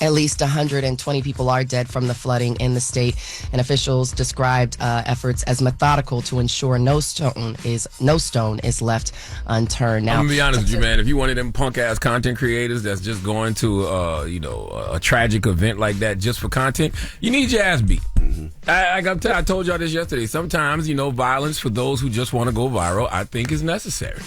At least 120 people are dead from the flooding in the state, and officials described efforts as methodical to ensure no stone is left unturned. Now, I'm gonna be honest with you, man. If you one of them punk ass content creators that's just going to a tragic event like that just for content, you need your ass beat. I told y'all this yesterday. Sometimes violence for those who just want to go viral, I think, is necessary.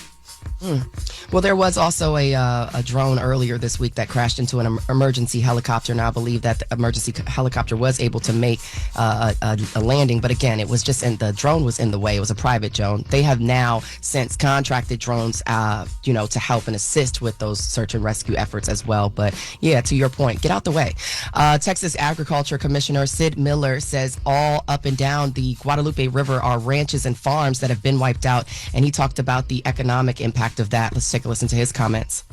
Well, there was also a drone earlier this week that crashed into an emergency helicopter. Now, I believe that the emergency helicopter was able to make a landing, but again, it was just the drone was in the way. It was a private drone. They have now since contracted drones, to help and assist with those search and rescue efforts as well. But yeah, to your point, get out the way. Texas Agriculture Commissioner Sid Miller says all up and down the Guadalupe River are ranches and farms that have been wiped out, and he talked about the economic impact of that. Let's take a listen to his comments.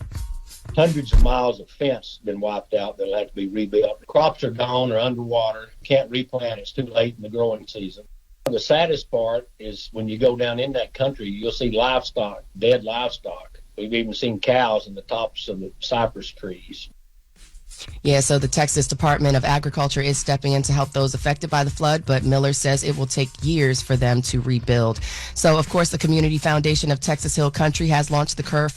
Hundreds of miles of fence been wiped out that'll have to be rebuilt. The crops are gone or underwater. Can't replant. It's too late in the growing season. The saddest part is when you go down in that country, you'll see livestock, dead livestock. We've even seen cows in the tops of the cypress trees. Yeah, so the Texas Department of Agriculture is stepping in to help those affected by the flood, but Miller says it will take years for them to rebuild. So, of course, the Community Foundation of Texas Hill Country has launched the Kerr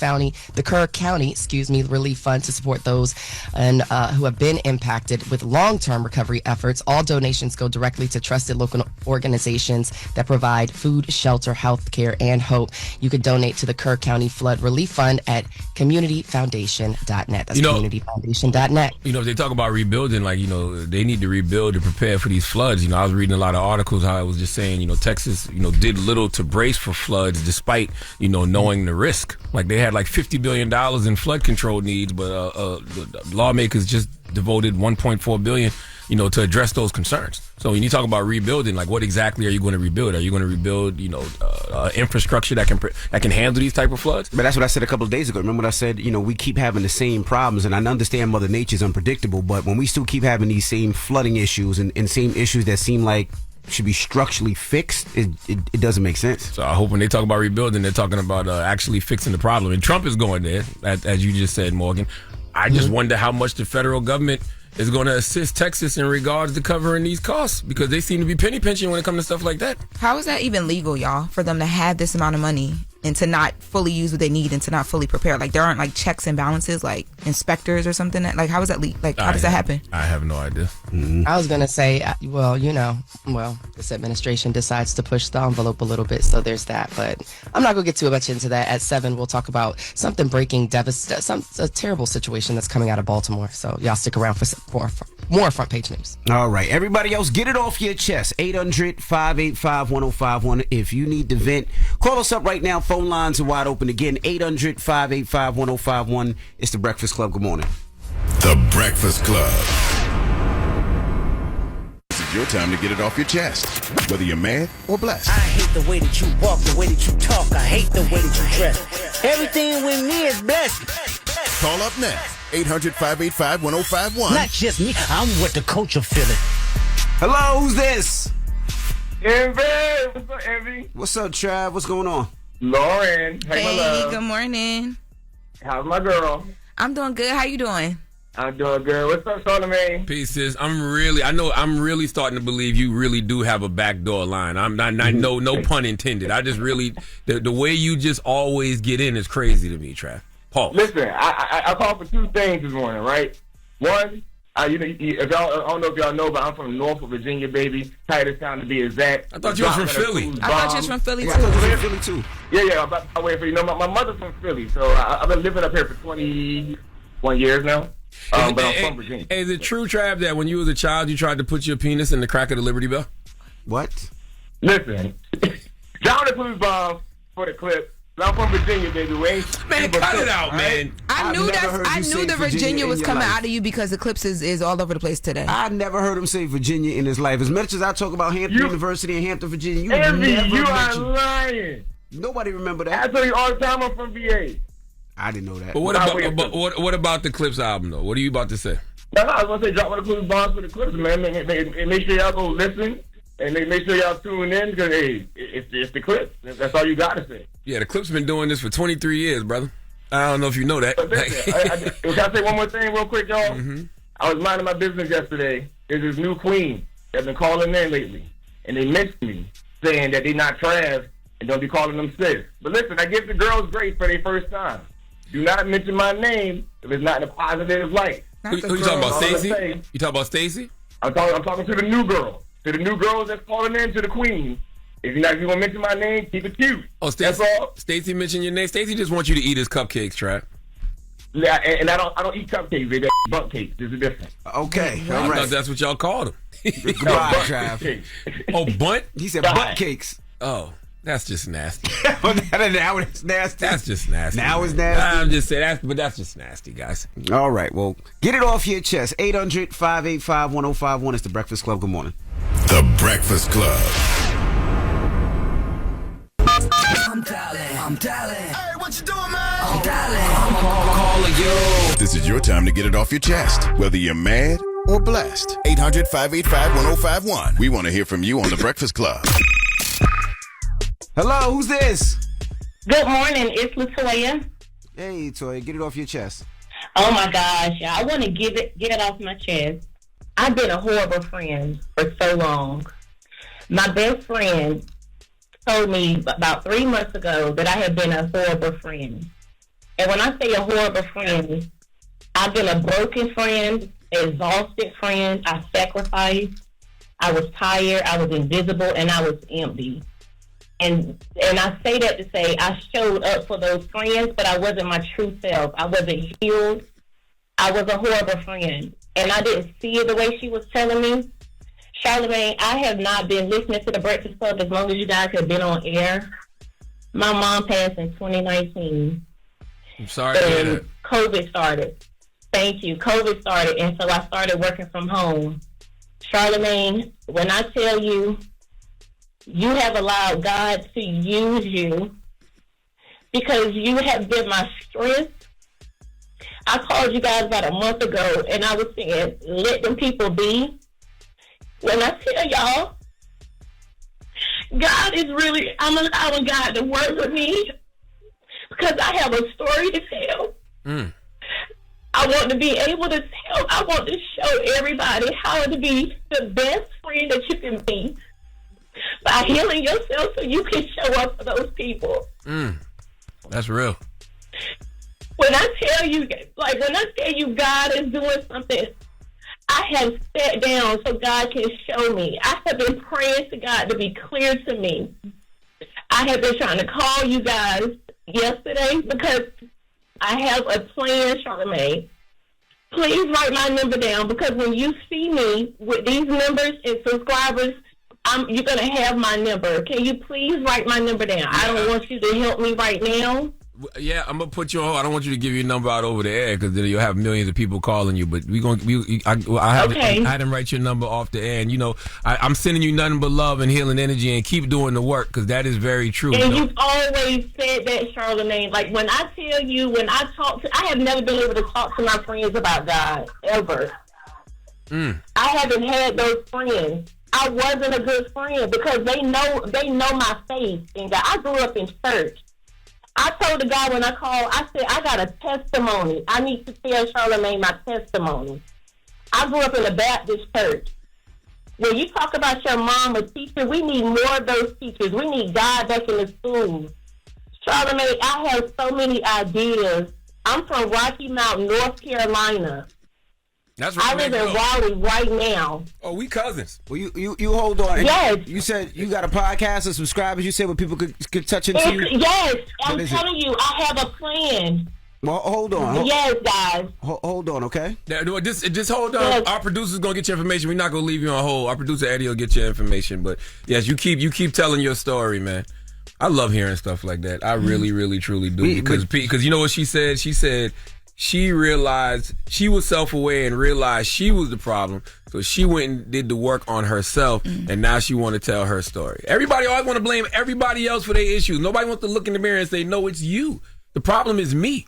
County Relief Fund to support those who have been impacted with long-term recovery efforts. All donations go directly to trusted local organizations that provide food, shelter, health care, and hope. You can donate to the Kerr County Flood Relief Fund at communityfoundation.net. That's communityfoundation.net. If they talk about rebuilding, they need to rebuild to prepare for these floods. I was reading a lot of articles how it was just saying, Texas, did little to brace for floods despite, knowing the risk. Like they had $50 billion in flood control needs, but the lawmakers just devoted $1.4 billion, to address those concerns. So when you talk about rebuilding, what exactly are you going to rebuild? Are you going to rebuild, infrastructure that can handle these type of floods? But that's what I said a couple of days ago. Remember what I said? We keep having the same problems, and I understand Mother Nature's unpredictable, but when we still keep having these same flooding issues and same issues that seem like should be structurally fixed, it doesn't make sense. So I hope when they talk about rebuilding, they're talking about actually fixing the problem. And Trump is going there, as you just said, Morgan. I just wonder how much the federal government is going to assist Texas in regards to covering these costs, because they seem to be penny pinching when it comes to stuff like that. How is that even legal, y'all, for them to have this amount of money and to not fully use what they need and to not fully prepare? There aren't checks and balances, inspectors or something. How is that how does that happen? I have no idea. Mm-hmm. I was going to say, this administration decides to push the envelope a little bit, so there's that. But I'm not going to get too much into that. At 7, we'll talk about something breaking, a terrible situation that's coming out of Baltimore. So y'all stick around for more front page news. All right. Everybody else, get it off your chest. 800-585-1051. If you need to vent, call us up right now. Phone lines are wide open again. 800-585-1051. It's The Breakfast Club. Good morning. The Breakfast Club. This is your time to get it off your chest, whether you're mad or blessed. I hate the way that you walk, the way that you talk. I hate the way that you dress. Everything with me is blessed. Call up next. 800-585-1051. Not just me. I'm with the culture feeling. Hello, who's this? Envy. What's up, Envy? What's up, Trav? What's going on? Loren. Hey, my love. Good morning. How's my girl? I'm doing good. How you doing? I'm doing good. What's up, Charlamagne? Peace, sis. I'm really starting to believe you really do have a backdoor line. No pun intended. I just really, the way you just always get in is crazy to me, Trav. Paul. Listen, I called for two things this morning, right? One, I don't know if y'all know, but I'm from Norfolk, Virginia, baby. Tightest town to be exact. I thought you was from Philly. I thought you was from Philly, too. I thought you was from Philly, too. Yeah, I'm about to wait for you. My mother's from Philly, so I've been living up here for 21 years now. But I'm from Virginia. Hey, is it true, Trav, that when you was a child, you tried to put your penis in the crack of the Liberty Bell? What? Listen, John the Clues bomb for the clip. I'm from Virginia, baby. Man, cut it out, man. I knew the Virginia was coming out of you because Eclipse is all over the place today. I never heard him say Virginia in his life. As much as I talk about Hampton University and Hampton, Virginia, you are lying. Nobody remember that. I tell you all the time I'm from VA. I didn't know that. But what about the Clips album, though? What are you about to say? No, I was going to say drop one of the Clues bombs for the Clips, man. Make sure y'all go listen. And make sure y'all tune in because, hey, it's the Clips. That's all you got to say. Yeah, the Clips been doing this for 23 years, brother. I don't know if you know that. Can I say one more thing real quick, y'all? Mm-hmm. I was minding my business yesterday. There's this new queen that's been calling in lately, and they missed me, saying that they not trash and don't be calling them sis. But listen, I give the girls grace for their first time. Do not mention my name if it's not in a positive light. Who you talking about, Stacey? You talking about Stacey? I'm talking to the new girl. To the new girls that's calling in to the queen. If you want to mention my name, keep it cute. Oh, Stacey mentioned your name. Stacey just wants you to eat his cupcakes, Trap. Yeah, and I don't eat cupcakes. They're bunt cakes. There's a difference. Okay, all I right. thought that's what y'all called them. Goodbye, Trav. Oh, bunt? He said butt cakes. Oh, that's just nasty. Now it's nasty. That's just nasty. Now it's nasty. I'm just saying, but that's just nasty, guys. All right, well, get it off your chest. 800-585-1051 is The Breakfast Club. Good morning. The Breakfast Club. I'm dialing. Hey, what you doing, man? I'm dialing. I'm calling you. This is your time to get it off your chest, whether you're mad or blessed. 800-585-1051. We want to hear from you on The Breakfast Club. Hello, who's this? Good morning, it's LaToya. Hey, Toya, get it off your chest. Oh my gosh, I want to get it off my chest. I've been a horrible friend for so long. My best friend told me about 3 months ago that I have been a horrible friend. And when I say a horrible friend, I've been a broken friend, exhausted friend. I sacrificed. I was tired. I was invisible, and I was empty. And I say that to say I showed up for those friends, but I wasn't my true self. I wasn't healed. I was a horrible friend. And I didn't see it the way she was telling me. Charlamagne, I have not been listening to The Breakfast Club as long as you guys have been on air. My mom passed in 2019. I'm sorry to hear that. COVID started. Thank you. COVID started, and so I started working from home. Charlamagne, when I tell you, you have allowed God to use you because you have been my strength. I called you guys about a month ago, and I was saying, let them people be. When I tell y'all, God is really, I'm allowing God to work with me because I have a story to tell. I want to be able to tell, I want to show everybody how to be the best friend that you can be by healing yourself so you can show up for those people. That's real. When I tell you, God is doing something, I have sat down so God can show me. I have been praying to God to be clear to me. I have been trying to call you guys yesterday because I have a plan, Charlamagne. Please write my number down because when you see me with these numbers and subscribers, you're going to have my number. Can you please write my number down? I don't want you to help me right now. Yeah, I'm gonna put you on hold. I don't want you to give your number out over the air because then you'll have millions of people calling you. But I had him write your number off the air, and I'm sending you nothing but love and healing energy, and keep doing the work because that is very true. And you've always said that, Charlamagne. Like when I tell you, when I talk to, I have never been able to talk to my friends about God ever. I haven't had those friends. I wasn't a good friend because they know my faith in God. I grew up in church. I told the guy when I called, I said, I got a testimony. I need to tell Charlamagne my testimony. I grew up in a Baptist church. When you talk about your mom a teacher, we need more of those teachers. We need God back in the schools. Charlamagne, I have so many ideas. I'm from Rocky Mount, North Carolina. That's I live in Raleigh right now. Oh, we cousins. Well, you hold on. Yes. You said you got a podcast of subscribers. You said where people could touch into you. Yes, I'm telling you, I have a plan. Well, hold on. Yes, guys. Hold on, okay? Just hold on. Yes. Our producer's gonna get your information. We're not gonna leave you on hold. Our producer Eddie will get your information. But yes, you keep telling your story, man. I love hearing stuff like that. I really, really, truly do because you know what she said. She said. She realized she was self-aware and realized she was the problem. So she went and did the work on herself, and now she want to tell her story. Everybody always want to blame everybody else for their issues. Nobody wants to look in the mirror and say, no, it's you. The problem is me.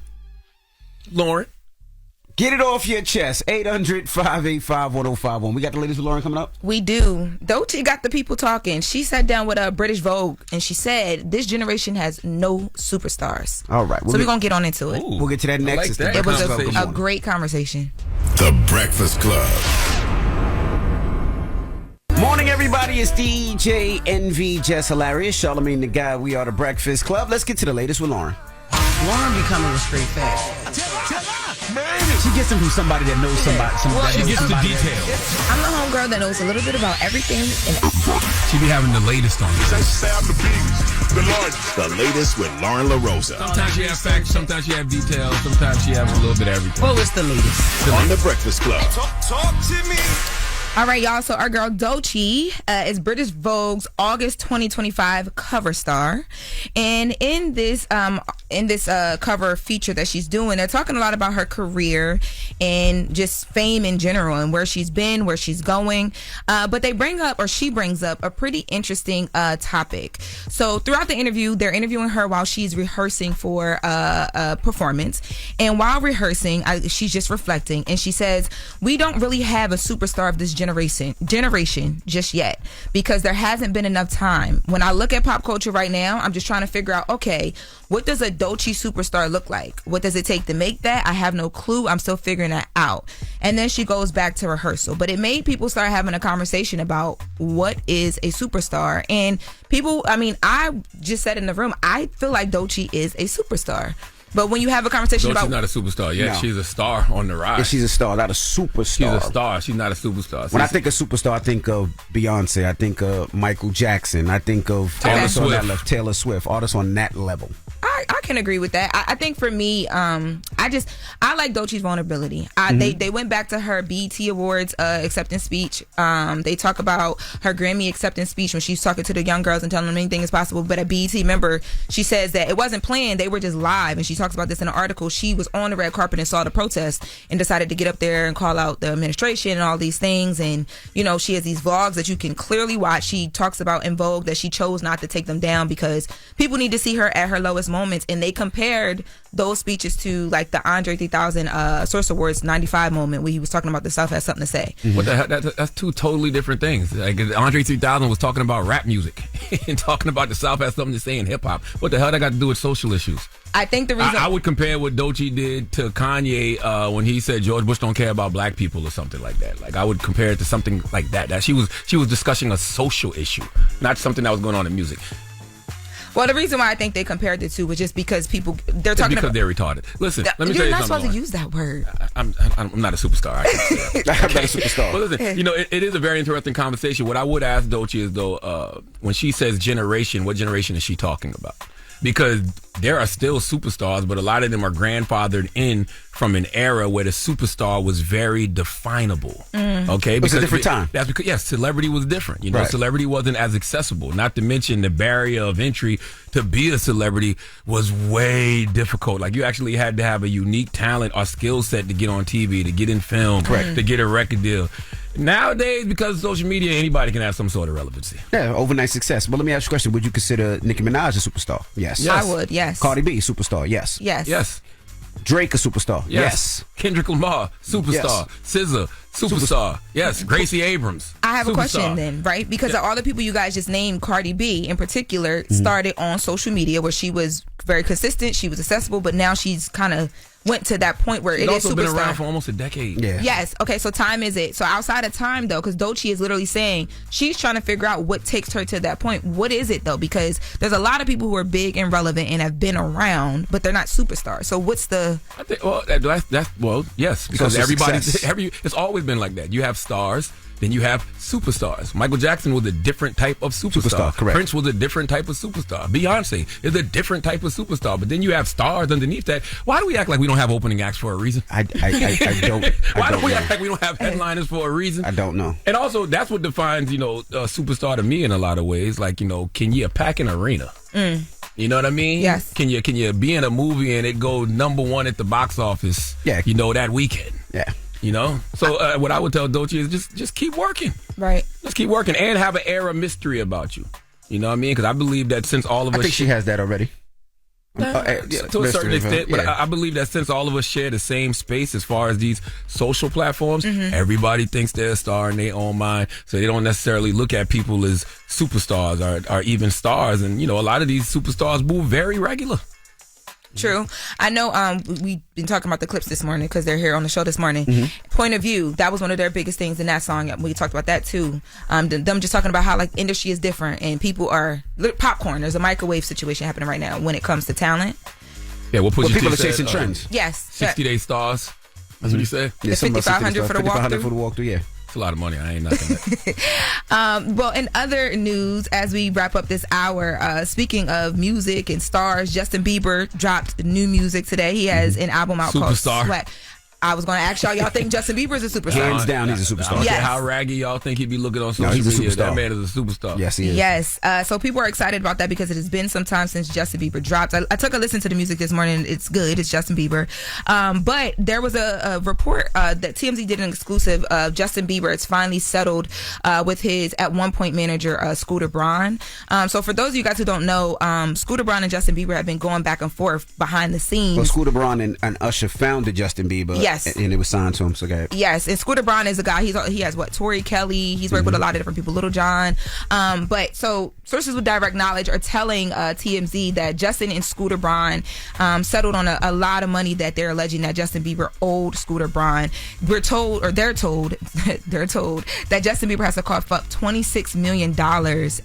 Loren. Get it off your chest. 800-585-1051. We got the ladies with Loren coming up? We do. Doechii got the people talking. She sat down with British Vogue, and she said this generation has no superstars. All right. So we're going to get on into it. We'll get to that next. It was a great conversation. The Breakfast Club. Morning, everybody. It's DJ NV, Jess Hilarious, Charlamagne the Guy. We are the Breakfast Club. Let's get to the latest with Loren. Loren becoming a straight fact. She gets them from somebody that knows somebody. She gets the details. I'm the homegirl that knows a little bit about everything and She be having the latest on this. The latest with Loren LoRosa. Sometimes she have facts, sometimes she have details, sometimes she has a little bit of everything. What was the latest? On The Breakfast Club. Talk to me. All right, y'all. So our girl Doechii is British Vogue's August 2025 cover star, and in this cover feature that she's doing, they're talking a lot about her career and just fame in general and where she's been, where she's going. But she brings up a pretty interesting topic. So throughout the interview, they're interviewing her while she's rehearsing for a performance, and while rehearsing, she's just reflecting, and she says, "We don't really have a superstar of this generation just yet because there hasn't been enough time. When I look at pop culture right now, I'm just trying to figure out, okay, what does a Doechii superstar look like? What does it take to make that? I have no clue. I'm still figuring that out." And then she goes back to rehearsal. But it made people start having a conversation about what is a superstar. And people, I just said in the room, I feel like Doechii is a superstar. But when you have a conversation She's not a superstar yet. No. She's a star on the rise. Yeah, she's a star, not a superstar. She's a star. She's not a superstar. When I think of superstar, I think of Beyonce. I think of Michael Jackson. I think of Taylor Swift. Artists on that level. I can agree with that. I think for me, I like Doechii's vulnerability. They went back to her BET Awards acceptance speech. They talk about her Grammy acceptance speech when she's talking to the young girls and telling them anything is possible. But at BET, remember, she says that it wasn't planned. They were just live. And she talks about this in an article. She was on the red carpet and saw the protest and decided to get up there and call out the administration and all these things. And, she has these vlogs that you can clearly watch. She talks about in Vogue that she chose not to take them down because people need to see her at her lowest moments. And they compared those speeches to like the Andre 3000 Source Awards 95 moment where he was talking about the South has something to say. What the hell? That's two totally different things. Like Andre 3000 was talking about rap music and talking about the South has something to say in hip hop. What the hell that got to do with social issues? I think the reason I would compare what Doechii did to Kanye when he said George Bush don't care about black people or something like that. Like I would compare it to something like that. That she was discussing a social issue, not something that was going on in music. Well, the reason why I think they compared the two was just because they're talking about they're retarded. Listen, let me tell you something. You're not supposed to use that word. I'm not a superstar. I can say that. I'm not a superstar. But listen, it is a very interesting conversation. What I would ask Doechii is though, when she says generation, what generation is she talking about? Because there are still superstars, but a lot of them are grandfathered in from an era where the superstar was very definable. Okay, it was a different time. That's because celebrity was different. Right. Celebrity wasn't as accessible. Not to mention the barrier of entry to be a celebrity was way difficult. Like you actually had to have a unique talent or skill set to get on TV, to get in film, to get a record deal. Nowadays, because of social media, anybody can have some sort of relevancy. Yeah, overnight success. But let me ask you a question. Would you consider Nicki Minaj a superstar? Yes. I would, yes. Cardi B, superstar? Yes. Yes. Drake, a superstar? Yes. Kendrick Lamar, superstar. SZA, superstar. Yes. Gracie Abrams, I have superstar. a question then, right? Because all the people you guys just named, Cardi B in particular, started on social media where she was very consistent, she was accessible, but now she's kind of went to that point where it is superstar. She's also been around for almost a decade. Yeah. Yes. Okay, so time is it. So outside of time, though, because Doechii is literally saying she's trying to figure out what takes her to that point. What is it, though? Because there's a lot of people who are big and relevant and have been around, but they're not superstars. So what's the... I think, yes, because it's always been like that. You have stars, then you have superstars. Michael Jackson was a different type of superstar. Correct. Prince was a different type of superstar. Beyonce is a different type of superstar. But then you have stars underneath that. Why do we act like we don't have opening acts for a reason? I don't. Why do we act like we don't have headliners for a reason? I don't know. And also, that's what defines, a superstar to me in a lot of ways. Like, can you pack an arena? You know what I mean? Yes. Can you be in a movie and it go #1 at the box office? Yeah. That weekend. Yeah. So what I would tell Doechii is just keep working. Right. Just keep working and have an air of mystery about you. You know what I mean? Because I believe that since all of us... I think she has that already. To a certain extent, but I believe that since all of us share the same space as far as these social platforms, everybody thinks they're a star in their own mind, so they don't necessarily look at people as superstars or even stars. And a lot of these superstars move very regular. True. I know we've been talking about the clips this morning because they're here on the show this morning. Point of View, that was one of their biggest things in that song. We talked about that too. Them just talking about how like industry is different and people are popcorn. There's a microwave situation happening right now when it comes to talent. Yeah, what people are chasing trends. Yes. 60-day stars. That's what you said? The 5,500 for the walkthrough, yeah. It's a lot of money. I ain't knocking it. Well, in other news, as we wrap up this hour, speaking of music and stars, Justin Bieber dropped new music today. He has an album out called Sweat. I was going to ask y'all think Justin Bieber is a superstar? Hands down, he's a superstar. I don't care how raggy y'all think he'd be looking on social media. That man is a superstar. Yes, he is. Yes. So people are excited about that because it has been some time since Justin Bieber dropped. I took a listen to the music this morning. It's good. It's Justin Bieber. But there was a report that TMZ did an exclusive of Justin Bieber. It's finally settled with his at one point manager, Scooter Braun. So for those of you guys who don't know, Scooter Braun and Justin Bieber have been going back and forth behind the scenes. Well, Scooter Braun and Usher founded Justin Bieber. Yes. And it was signed to him. So go Yes, and Scooter Braun is a guy. He has Tori Kelly. He's worked with a lot of different people. Little John. But so sources with direct knowledge are telling TMZ that Justin and Scooter Braun settled on a lot of money that they're alleging that Justin Bieber owed Scooter Braun. They're told that Justin Bieber has to cough up $26 million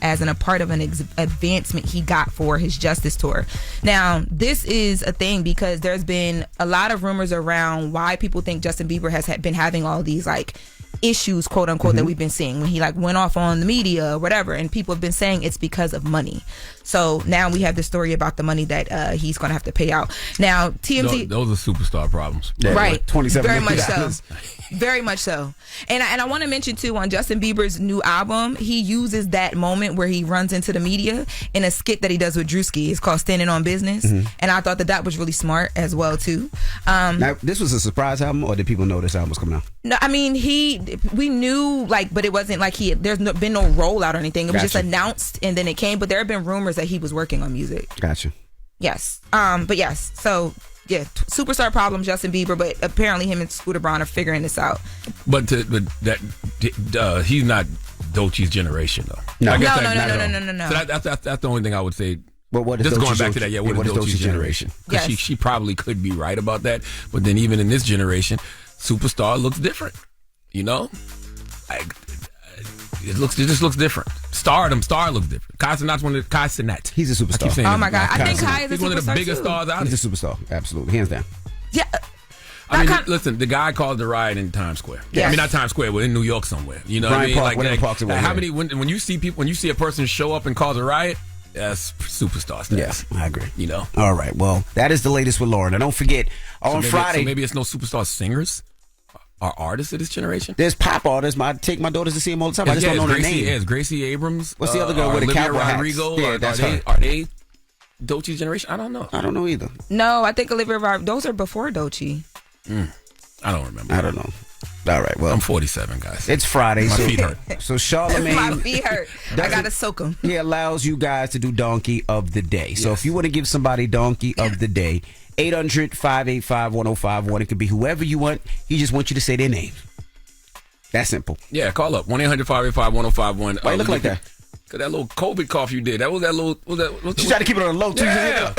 as a part of an advancement he got for his Justice tour. Now, this is a thing because there's been a lot of rumors around why people think Justin Bieber has been having all these like issues, quote unquote, that we've been seeing when he like went off on the media or whatever, and people have been saying it's because of money. So now we have the story about the money that he's going to have to pay out. Now TMZ, those are superstar problems, right? $27 very million. much so. Very much so. And I want to mention too, on Justin Bieber's new album, he uses that moment where he runs into the media in a skit that he does with Drewski. It's called Standing on Business. And I thought that was really smart as well too. Now, this was a surprise album, or did people know this album was coming out? No, I mean we knew but it wasn't like been no rollout or anything. It was just announced and then it came. But there have been rumors that he was working on music. Gotcha. Yes. But yes. So yeah, superstar problem, Justin Bieber, but apparently him and Scooter Braun are figuring this out. But he's not Doechie's generation though. No. No. So that's the only thing I would say. But what is just Doechie's going back to that? What is Doechie's generation? Because she probably could be right about that. But then even in this generation, superstar looks different. You know, it just looks different. Star looks different. Kai Cenat. He's a superstar. I keep saying oh my God, I think Kai is a superstar. He's one of the biggest stars out there. He's a superstar, absolutely, hands down. Yeah. I mean, listen, the guy caused the riot in Times Square. Yes. I mean, not Times Square, but in New York somewhere. You know Bryant what I mean? Park, How many? When you see a person show up and cause a riot, that's superstar status. Yes, I agree. You know. All right. Well, that is the latest with Loren. And don't forget on Friday. So maybe it's no superstar singers. Are artists of this generation? There's pop artists. I take my daughters to see them all the time. I just don't know their name. Yes, Gracie Abrams. What's the other girl with the cowboy hats? Rodrigo. Yeah, that's her. Are they Doechie's generation? I don't know. I don't know either. No, I think Olivia Rodrigo. Those are before Doechie. I don't remember. I don't know. All right. Well, I'm 47, guys. It's Friday. My feet hurt. So Charlamagne. My feet hurt. I gotta soak them. He allows you guys to do Donkey of the Day. So if you want to give somebody Donkey of the Day, 800-585-1051. It could be whoever you want. He just wants you to say their name. That simple. Yeah, call up 1-800-585-1051. Why you look like that? Cause that little COVID cough you did. You try to keep it on the low too. Yeah.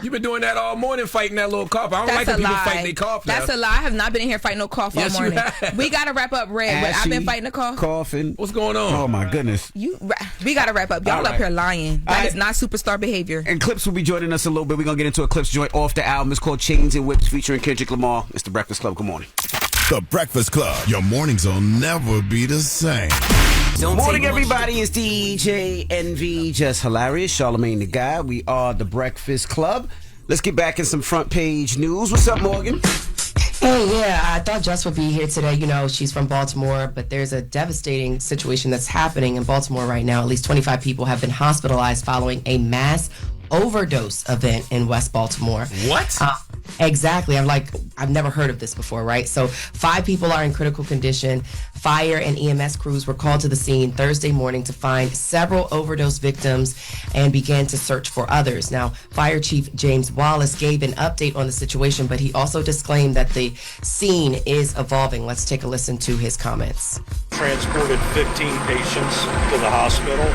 You've been doing that all morning, fighting that little cough. I don't like when people fighting their cough. That's a lie. I have not been in here fighting no cough all morning. We gotta wrap up, Red. I've been fighting a cough. Coughing. What's going on? Oh my goodness. We gotta wrap up. Y'all up here lying. That is not superstar behavior. And Clips will be joining us a little bit. We're gonna get into a Clips joint off the album. It's called Chains and Whips featuring Kendrick Lamar. It's the Breakfast Club. Good morning. The Breakfast Club. Your mornings will never be the same. Morning, everybody. It's DJ NV, Jess Hilarious, Charlamagne the Guy. We are the Breakfast Club. Let's get back in some front page news. What's up, Morgan? Hey, yeah, I thought Jess would be here today. You know, she's from Baltimore, but there's a devastating situation that's happening in Baltimore right now. At least 25 people have been hospitalized following a mass overdose event in West Baltimore. What? Exactly. I've never heard of this before, right? So 5 people are in critical condition. Fire and EMS crews were called to the scene Thursday morning to find several overdose victims and began to search for others. Now, Fire Chief James Wallace gave an update on the situation, but he also disclaimed that the scene is evolving. Let's take a listen to his comments. Transported 15 patients to the hospital.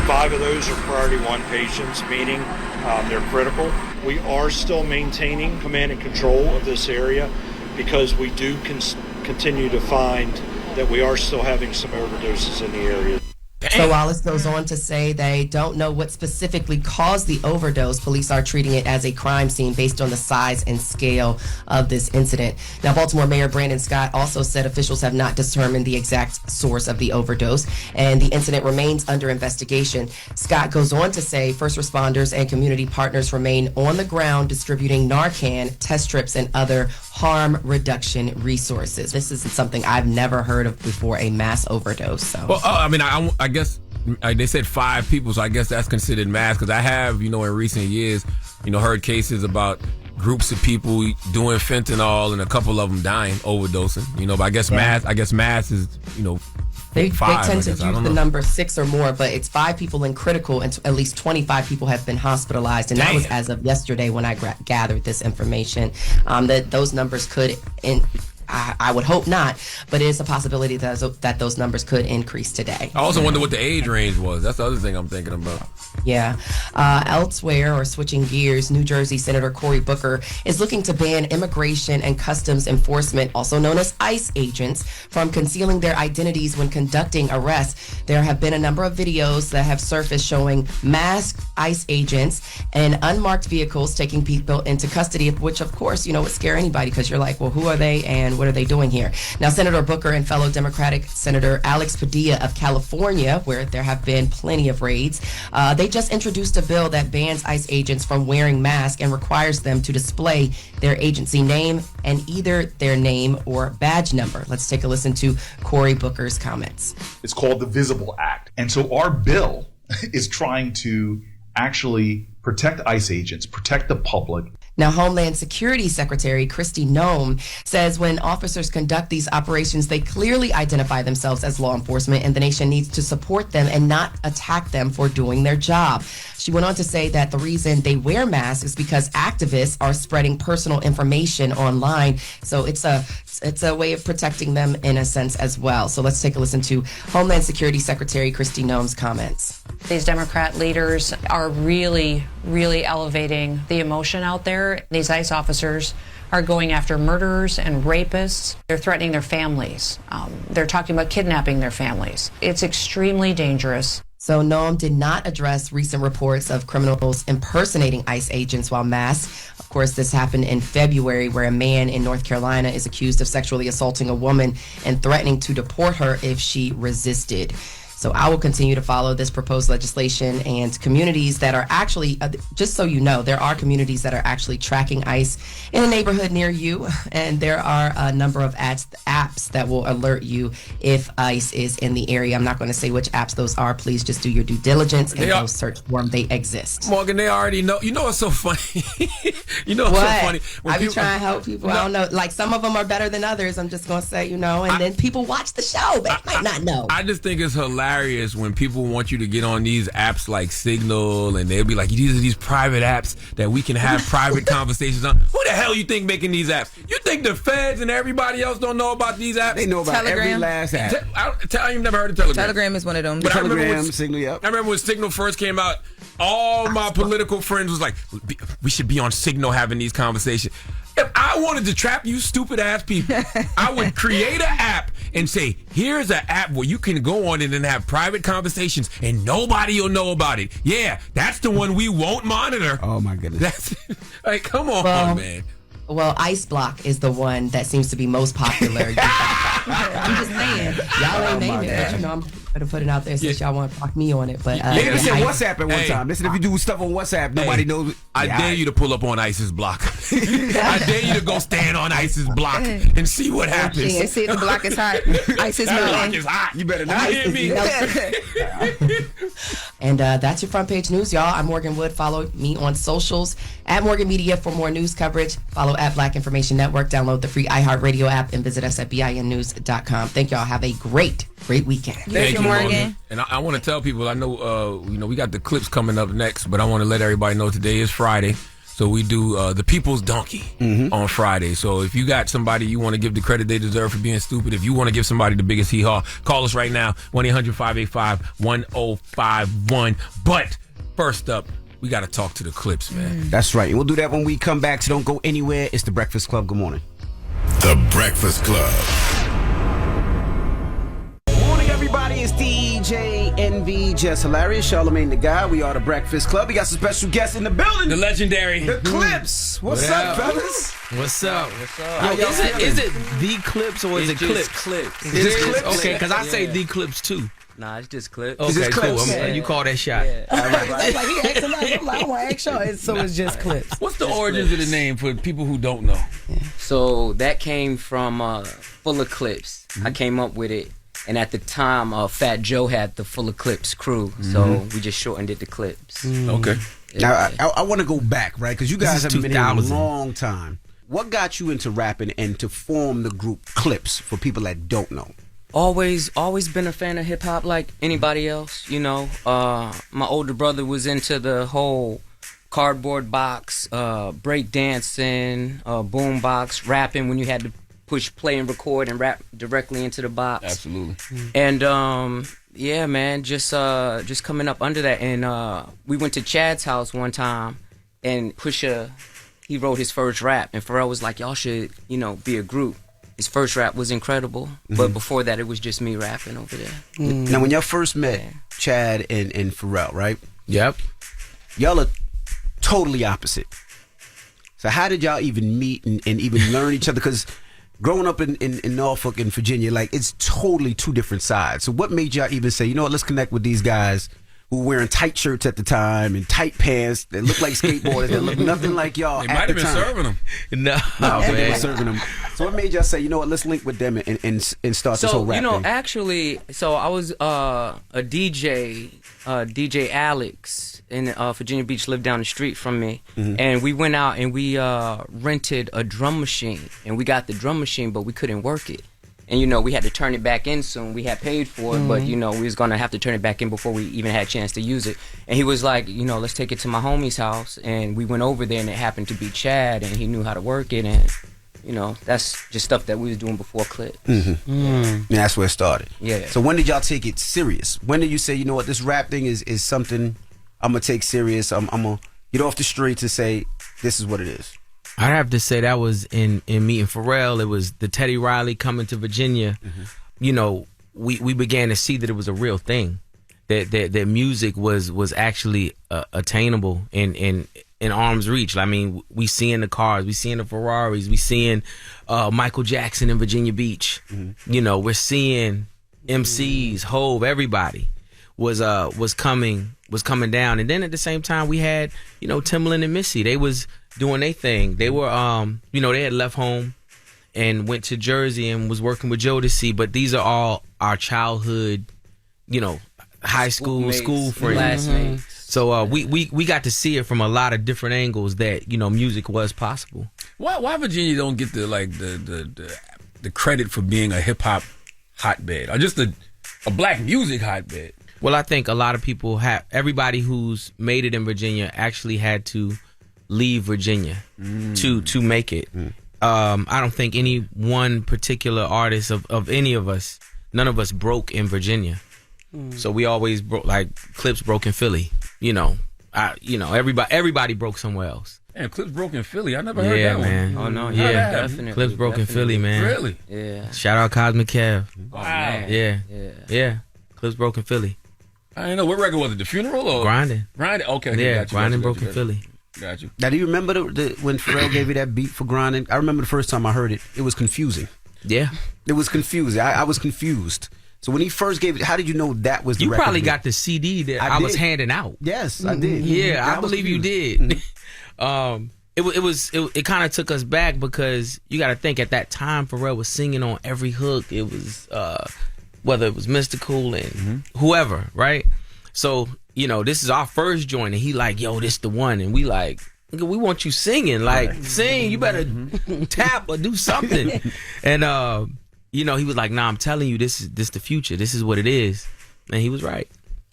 5 of those are priority 1 patients, meaning they're critical. We are still maintaining command and control of this area because we do continue to find that we are still having some overdoses in the area. So Wallace goes on to say they don't know what specifically caused the overdose. Police are treating it as a crime scene based on the size and scale of this incident. Now, Baltimore Mayor Brandon Scott also said officials have not determined the exact source of the overdose, and the incident remains under investigation. Scott goes on to say first responders and community partners remain on the ground distributing Narcan, test strips, and other harm reduction resources. This is something I've never heard of before, a mass overdose. So. Well, I mean, I guess they said 5 people, so I guess that's considered mass, because I have, in recent years, heard cases about groups of people doing fentanyl and a couple of them dying, overdosing, but I guess mass is, They 5, tend to use the number 6 or more, but it's 5 people in critical, and at least 25 people have been hospitalized, and that was as of yesterday when I gathered this information. That those numbers could, I would hope not, but it is a possibility that those numbers could increase today. I also wonder what the age range was. That's the other thing I'm thinking about. Yeah. Elsewhere, or switching gears, New Jersey Senator Cory Booker is looking to ban Immigration and Customs Enforcement, also known as ICE agents, from concealing their identities when conducting arrests. There have been a number of videos that have surfaced showing masked ICE agents and unmarked vehicles taking people into custody, which, of course, would scare anybody because you're like, well, who are they and what are they doing here? Now, Senator Booker and fellow Democratic Senator Alex Padilla of California, where there have been plenty of raids, they just introduced a bill that bans ICE agents from wearing masks and requires them to display their agency name and either their name or badge number. Let's take a listen to Cory Booker's comments. It's called the Visible Act. And so our bill is trying to actually protect ICE agents, protect the public. Now, Homeland Security Secretary Kristi Noem says when officers conduct these operations, they clearly identify themselves as law enforcement, and the nation needs to support them and not attack them for doing their job. She went on to say that the reason they wear masks is because activists are spreading personal information online. So it's a way of protecting them in a sense as well. So let's take a listen to Homeland Security Secretary Kristi Noem's comments. These Democrat leaders are really, really elevating the emotion out there. These ICE officers are going after murderers and rapists. They're threatening their families. They're talking about kidnapping their families. It's extremely dangerous. So Noem did not address recent reports of criminals impersonating ICE agents while masked. Of course, this happened in February, where a man in North Carolina is accused of sexually assaulting a woman and threatening to deport her if she resisted. So I will continue to follow this proposed legislation, and communities that are actually, just so you know, there are communities that are actually tracking ICE in a neighborhood near you, and there are a number of apps that will alert you if ICE is in the area. I'm not going to say which apps those are. Please just do your due diligence and go search for them. They exist. Morgan, they already know. You know what's so funny? What's so funny? I be trying to help people. I don't know. Like, some of them are better than others. I'm just going to say, and then people watch the show. They might not know. I just think it's hilarious when people want you to get on these apps like Signal, and they'll be like, these are these private apps that we can have private conversations on. Who the hell you think making these apps? You think the feds and everybody else don't know about these apps? They know about every last app. You've never heard of Telegram. Telegram is one of them. But Signal, yep. I remember when Signal first came out, all my political friends was like, we should be on Signal having these conversations. If I wanted to trap you stupid ass people, I would create an app and say, here's an app where you can go on and then have private conversations and nobody will know about it. Yeah, that's the one we won't monitor. Oh my goodness. Like, come on, man. Well, Ice Block is the one that seems to be most popular. I'm just saying. Y'all ain't named it, but I'm going to put it out there since y'all want to block me on it. But they said WhatsApp at one time. Listen, if you do stuff on WhatsApp, nobody knows. I dare you to pull up on ICE's block. I dare you to go stand on ICE's block and see what happens. And see if the block is hot. ICE is melting. Block is hot. You better not hear me. And that's your front page news, y'all. I'm Morgan Wood. Follow me on socials at Morgan Media for more news coverage. Follow at Black Information Network. Download the free iHeartRadio app and visit us at BINnews.com. Thank y'all. Have a great weekend. Thank you, Morgan. And I want to tell people, I know, we got the clips coming up next, but I want to let everybody know today is Friday. So we do the People's Donkey on Friday. So if you got somebody you want to give the credit they deserve for being stupid, if you want to give somebody the biggest hee-haw, call us right now, 1-800-585-1051. But first up, we got to talk to the Clips, man. That's right. And we'll do that when we come back, so don't go anywhere. It's The Breakfast Club. Good morning. The Breakfast Club. Morning, everybody. It's DJ NV, Jess Hilarious, Charlamagne the Guy. We are The Breakfast Club. We got some special guests in the building. The legendary. The Clips. What's up, fellas? What's up? How y'all Is it feeling? the Clips or is it Clips? Clips. Is it Clips? Okay, because I say the Clips too. Nah, it's just Clips. Okay, just cool. Clips? You call that shot. Yeah. That's like he acting like I'm like, I want to ask y'all. So it's just Clips. What's the origins of the name for people who don't know? So that came from Full of Clips. I came up with it. And at the time, Fat Joe had the Full of Clips crew. So we just shortened it to Clips. Okay. Now, I want to go back, right? Because you guys This is have been here a 2000. long time. What got you into rapping and to form the group Clips for people that don't know? Always been a fan of hip hop like anybody else. You know, my older brother was into the whole cardboard box, break dancing, boom box, rapping when you had to push play and record and rap directly into the box. Absolutely. And yeah, man, just coming up under that. And we went to Chad's house one time, and Pusha, he wrote his first rap, and Pharrell was like, y'all should, be a group. His first rap was incredible, but before that, it was just me rapping over there. Now, when y'all first met Chad and Pharrell, right? Yep. Y'all are totally opposite. So how did y'all even meet and even learn each other? Because growing up in Norfolk and Virginia, like, it's totally two different sides. So what made y'all even say, you know what, let's connect with these guys who were wearing tight shirts at the time and tight pants that look like skateboarders that look nothing like y'all They at might the have been time. serving them. No, They man. were serving them. So what made y'all say, you know what, let's link with them and start this whole rap thing? Actually, so I was a DJ, DJ Alex in Virginia Beach, lived down the street from me, and we went out and we rented a drum machine, and we got the drum machine, but we couldn't work it. And, we had to turn it back in soon. We had paid for it, but, we was going to have to turn it back in before we even had a chance to use it. And he was like, let's take it to my homie's house. And we went over there, and it happened to be Chad, and he knew how to work it. And, that's just stuff that we was doing before Clips. Yeah, that's where it started. Yeah. So when did y'all take it serious? When did you say, you know what, this rap thing is something I'm going to take serious. I'm going to get off the streets and say, this is what it is? I'd have to say that was in meeting Pharrell. It was the Teddy Riley coming to Virginia. We began to see that it was a real thing, that music was actually attainable and in arm's reach. I mean, we seeing the cars, we seeing the Ferraris, we seeing Michael Jackson in Virginia Beach. We're seeing MCs, Hove, everybody was coming down. And then at the same time, we had Timbaland and Missy. They was doing their thing. They were they had left home and went to Jersey and was working with Jodeci. But these are all our childhood, high school friends. Classmates. So we got to see it from a lot of different angles that music was possible. Why Virginia don't get the credit for being a hip hop hotbed or just a black music hotbed? Well, I think a lot of people everybody who's made it in Virginia actually had to leave Virginia to make it. I don't think any one particular artist of any of us, none of us broke in Virginia. So we always broke, like Clips broke in Philly. Everybody broke somewhere else. And Clips broke in Philly. I never heard that man. one. Oh, no, Yeah, definitely. Clips broke in Philly, man. Really? Yeah. Shout out Cosmic Kev. Wow. Yeah. Clips broke in Philly. I didn't know. What record was it? The Funeral or Grinding? Okay. Yeah, got you, Grinding got you, broke in Philly. Got you. Now, do you remember when Pharrell gave you that beat for Grinding? I remember the first time I heard it. It was confusing. Yeah. It was confusing. I was confused. So when he first gave it, how did you know that was the You record probably beat? got the CD that I was handing out. Yes, I did. Yeah, I I was believe you confused. did. It kind of took us back because you got to think at that time Pharrell was singing on every hook. It was whether it was Mystical and whoever, right? So this is our first joint, and he like, yo, this the one, and we like, nigga, we want you singing, like sing. You better tap or do something, and he was like, nah, I'm telling you, this the future. This is what it is, and he was right.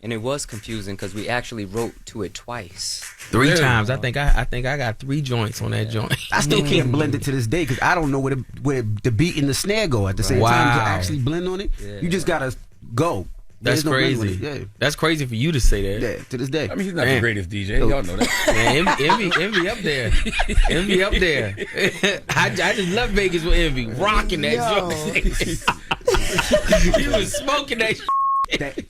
and it was confusing because we actually wrote to it twice. 3 times. I think I got 3 joints on that joint. I still can't blend it to this day because I don't know where the beat and the snare go at the same time to actually blend on it. Yeah. You just gotta go. That's crazy. Yeah. That's crazy for you to say that. Yeah, to this day. I mean, he's not the greatest DJ. Y'all know that. Man, Envy up there. Envy up there. I just love Vegas with Envy. Rocking that joint. He was smoking that shit.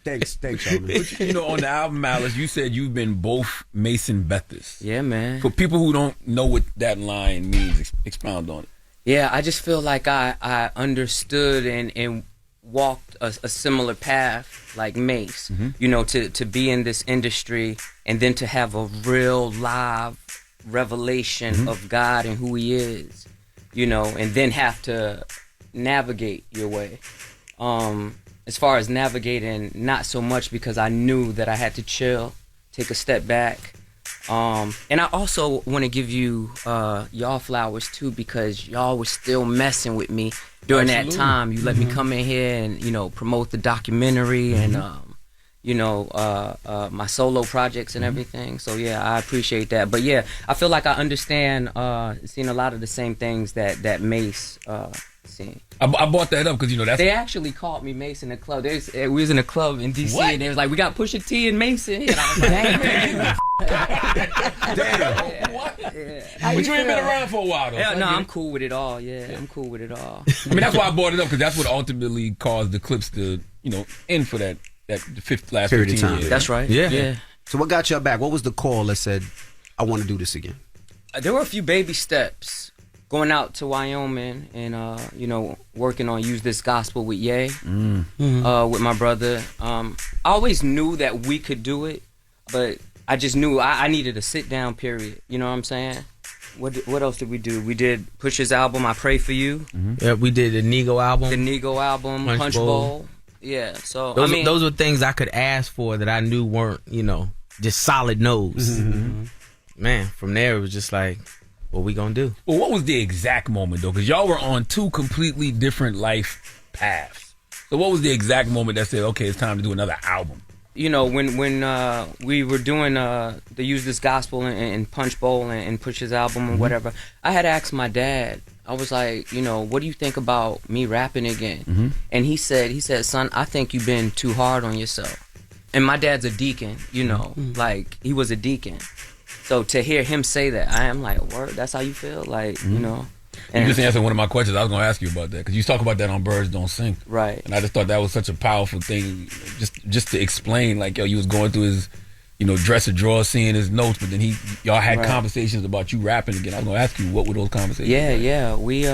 Thanks, Charlamagne. You know, on the album Malice, you said you've been both Mason Bethers. Yeah, man. For people who don't know what that line means, expound on it. Yeah, I just feel like I understood and walked a similar path like Mace. You know, to be in this industry and then to have a real live revelation of God and who He is. You know, and then have to navigate your way. As far as navigating, not so much because I knew that I had to chill, take a step back. And I also want to give you y'all flowers too because y'all was still messing with me during that time. You let me come in here and, you know, promote the documentary and, you know, my solo projects and everything. So, yeah, I appreciate that. But, yeah, I feel like I understand seeing a lot of the same things that Mace seen. I brought that up because, you know, that's... They actually called me Mace in the club. We was in a club in D.C. and they was like, we got Pusha T and Mason. And I was like, damn. What? Yeah. But you ain't been around for a while, though. Yeah, no, I'm cool with it all. Yeah, I'm cool with it all. I mean, that's why I brought it up because that's what ultimately caused the clips to, you know, end for that last period 15 of time. years. That's right. Yeah. So what got y'all back? What was the call that said, I want to do this again? There were a few baby steps. Going out to Wyoming and, you know, working on Use This Gospel with Ye, with my brother. I always knew that we could do it, but I just knew I needed a sit-down period. You know what I'm saying? What else did we do? We did Push's album, I Pray For You. Yeah, we did the Nego album. The Nego album, Punch Bowl. Yeah, so, those were things I could ask for that I knew weren't, you know, just solid no's. Man, from there it was just like... What we gonna do? Well, what was the exact moment though? Because y'all were on 2 completely different life paths. So what was the exact moment that said, okay, it's time to do another album? You know, when we were doing the Use This Gospel and Punch Bowl and Push's album or whatever, I had asked my dad. I was like, you know, what do you think about me rapping again? And he said, son, I think you've been too hard on yourself. And my dad's a deacon, you know, like he was a deacon. So to hear him say that, I am like, word, that's how you feel? Like, you know. And you just answered one of my questions. I was going to ask you about that because you talk about that on Birds Don't Sing. Right. And I just thought that was such a powerful thing just to explain, like, yo, you was going through his, you know, dresser drawer, seeing his notes, but then y'all had conversations about you rapping again. I was going to ask you, what were those conversations? Yeah. We,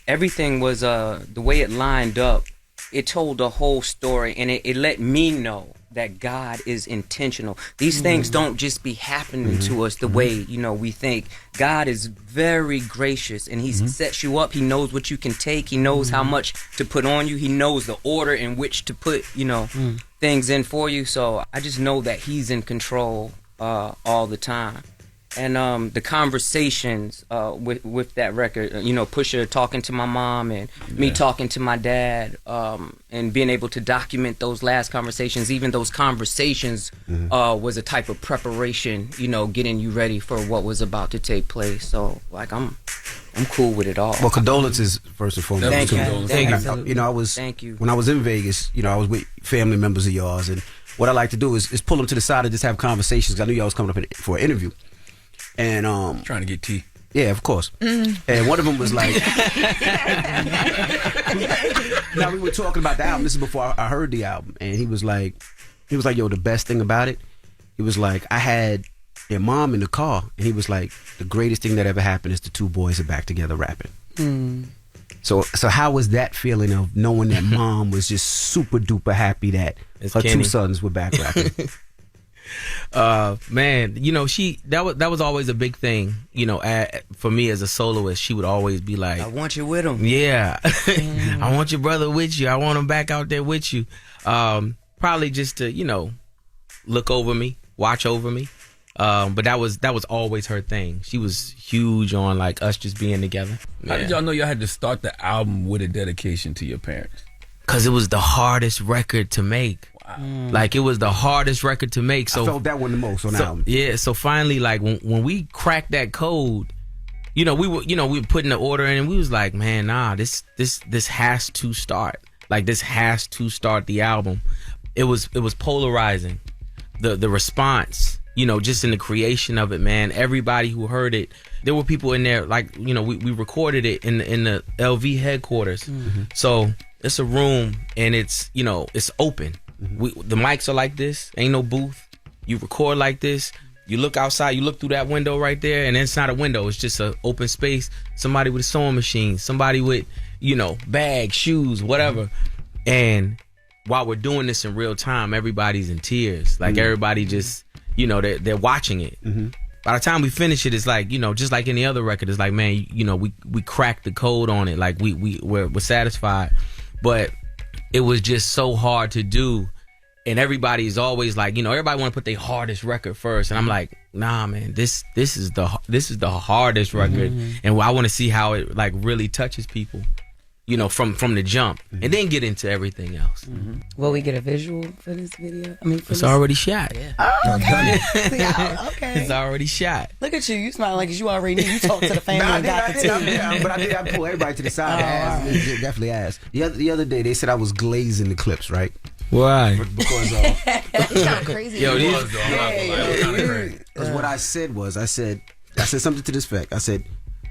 everything was, the way it lined up, it told the whole story and it let me know that God is intentional. These things don't just be happening to us the way, you know, we think. God is very gracious and He sets you up. He knows what you can take. He knows how much to put on you. He knows the order in which to put, you know, things in for you. So I just know that He's in control all the time. And the conversations with that record, you know, Pusha talking to my mom and me talking to my dad, and being able to document those last conversations, even those conversations was a type of preparation, you know, getting you ready for what was about to take place. So, like, I'm cool with it all. Well, condolences, first and foremost. Thank you. You know, when I was in Vegas, you know, I was with family members of yours, and what I like to do is pull them to the side and just have conversations. I knew y'all was coming up for an interview. And trying to get tea. Yeah, of course. And one of them was like, now we were talking about the album. This is before I heard the album, and he was like, yo, the best thing about it, he was like, I had your mom in the car, and he was like, the greatest thing that ever happened is the 2 boys are back together rapping. So how was that feeling of knowing that mom was just super duper happy that her Kenny. 2 sons were back rapping? Man, you know, that was always a big thing, you know, for me as a soloist. She would always be like, I want you with him. Yeah. I want your brother with you. I want him back out there with you. Probably just to, you know, look over me, watch over me. But that was always her thing. She was huge on like us just being together. How did y'all know y'all had to start the album with a dedication to your parents? Because it was the hardest record to make. Like, it was the hardest record to make. So I felt that one the most on the album. Yeah, so finally, like, when we cracked that code, we were putting the order in, and we was like, man, nah, this has to start. Like, this has to start the album. It was polarizing. The response, just in the creation of it, man. Everybody who heard it, there were people in there, like, we recorded it in the LV headquarters. So it's a room, and it's open. The mics are like this, ain't no booth. You record like this. You look outside, you look through that window right there, and it's not a window, it's just an open space. Somebody with a sewing machine, somebody with, bags, shoes, whatever. And while we're doing this in real time, everybody's in tears. Like, everybody just, they're watching it. By the time we finish it, it's like, just like any other record, it's like, man, we cracked the code on it. Like, we're satisfied. But it was just so hard to do. And everybody's always like, everybody want to put their hardest record first, and I'm like, nah, man, this is the hardest record, and I want to see how it like really touches people, from the jump, and then get into everything else. Will we get a visual for this video? It's already shot. Yeah. Oh, okay. Okay. It's already shot. Look at you. You smile like you already knew. You talked to the family and got the team. But I pull everybody to the side and asked. Definitely asked. The other day they said I was glazing the clips, right? Why? Because It's kind of crazy. Yo, because what I said was, I said something to this effect. I said,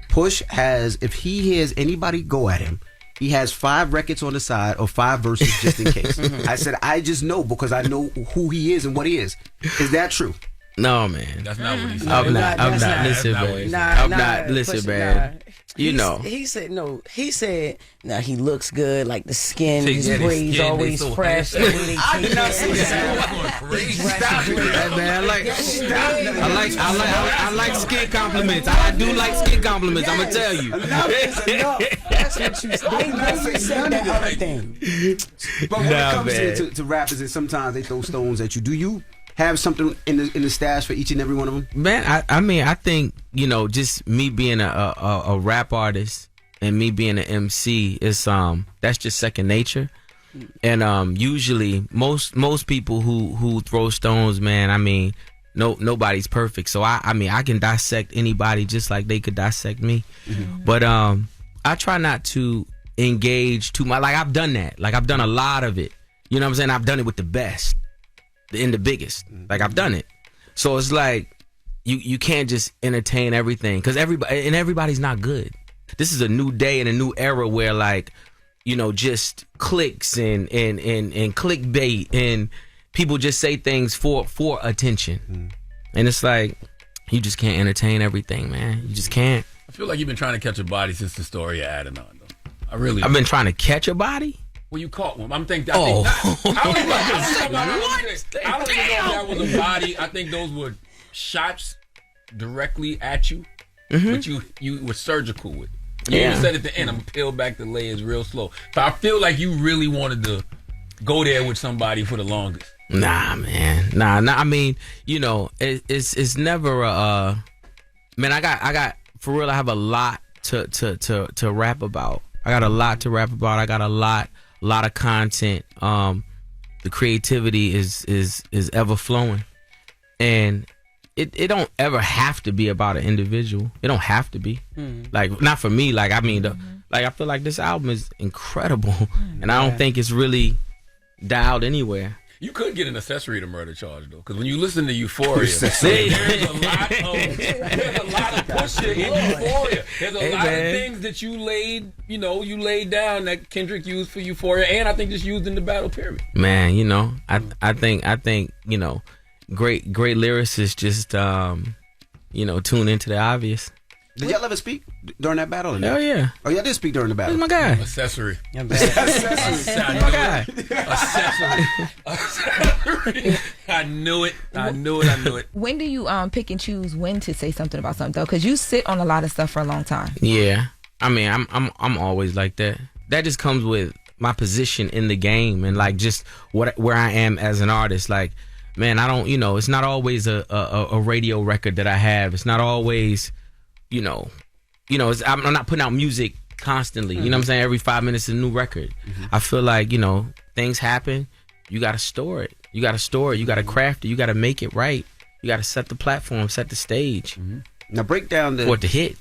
Push has, if he hears anybody go at him, he has 5 records on the side or 5 verses just in case. I said, I just know because I know who he is and what he is. Is that true? No, man. That's not what he said. I'm not. Listen, man. I'm not. Listen, man. He said no. He said, "Now he looks good. Like the skin, his braids always fresh." The way they take Man, I like skin compliments. I do like skin compliments. I'm gonna tell you. That's what you said. That other thing. But when it comes to rappers, and sometimes they throw stones at you. Do you have something in the stash for each and every one of them? Man, I think, just me being a rap artist and me being an MC is that's just second nature. And usually most people who throw stones, man, nobody's perfect. So I can dissect anybody just like they could dissect me. But I try not to engage too much. Like, I've done that. Like, I've done a lot of it. You know what I'm saying? I've done it with the best. In the biggest, like, I've done it. So it's like you can't just entertain everything, because everybody's not good. This is a new day and a new era where, like, just clicks and clickbait, and people just say things for attention. And it's like, you just can't entertain everything, man. You just can't. I feel like you've been trying to catch a body since the story of Adnan, though. I've been trying to catch a body. Well, you caught one. I don't even know if that was a body. I think those were shots directly at you, but you were surgical with it. You said at the end, I'm going to peel back the layers real slow. So I feel like you really wanted to go there with somebody for the longest. Nah, man. Nah. It's never man, I got for real, I have a lot to rap about. I got a lot to rap about. I got a lot of content. The creativity is ever flowing, and it don't ever have to be about an individual. It don't have to be. Like, not for me. Like, I feel like this album is incredible, and I don't think it's really dialed anywhere. You could get an accessory to murder charge, though, because when you listen to Euphoria, there's a lot of pushing in Euphoria. There's a lot of things that you laid down that Kendrick used for Euphoria, and I think just used in the battle period. Man, I think great lyricists just tune into the obvious. Did y'all ever speak during that battle? Hell yeah. Oh, y'all did speak during the battle. That's my guy. Accessory. That's my guy. Accessory. I knew it. When do you pick and choose when to say something about something, though? Because you sit on a lot of stuff for a long time. Yeah. I'm always like that. That just comes with my position in the game, and like just where I am as an artist. Like, man, I don't, it's not always a radio record that I have. It's not always, I'm not putting out music constantly. You know what I'm saying? Every 5 minutes is a new record. I feel like, things happen, you got to store it. You got to craft it. You got to make it right. You got to set the platform, set the stage. Now break down for it to hit.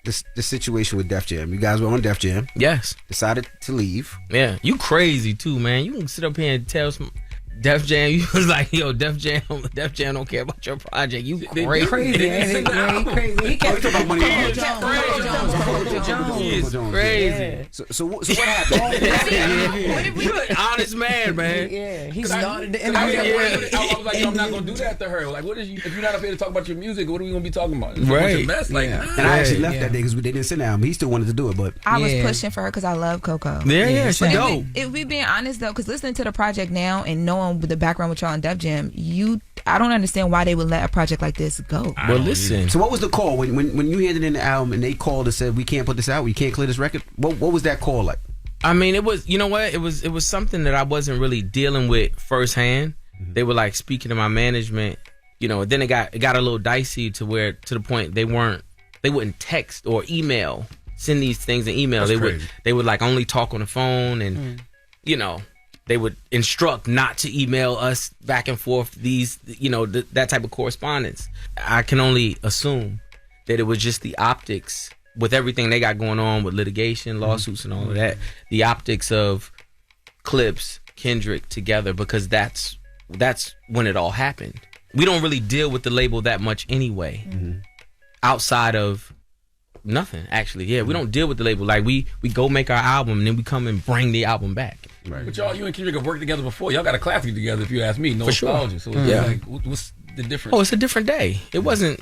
The situation with Def Jam. You guys were on Def Jam. Yes. Decided to leave. Yeah. You crazy too, man. You can sit up here and tell some Def Jam. You was like, yo, Def Jam don't care about your project. You crazy. Crazy. He kept talking about money. Crazy. So what happened? You an honest man, man. Yeah. He started the I interview. was like, yo, I'm not gonna do that to her. Like, if you're not up here to talk about your music, what are we gonna be talking about? Right. Mess. Like, And I actually left that day because they didn't sit down. He still wanted to do it, but I was pushing for her because I love Coco. Yeah, she dope. If we being honest though, because listening to the project now and knowing the background with y'all on Def Jam, I don't understand why they would let a project like this go. Well, listen. So what was the call when you handed in the album and they called and said we can't put this out, we can't clear this record? What was that call like? I mean, it was, you know what? It was something that I wasn't really dealing with firsthand. They were like speaking to my management, you know. Then it got a little dicey to the point they wouldn't text or email, send these things in email. They would like only talk on the phone, and you know, they would instruct not to email us back and forth these, you know, that type of correspondence. I can only assume that it was just the optics with everything they got going on with litigation, lawsuits, and all of that. The optics of Clips, Kendrick together, because that's when it all happened. We don't really deal with the label that much anyway, outside of nothing, actually. Yeah, we don't deal with the label. Like, we go make our album, and then we come and bring the album back. Right. But you and Kendrick have worked together before. Y'all got a classic together, if you ask me. No For sure. nostalgia. So like, what's the difference? Oh, it's a different day. It wasn't.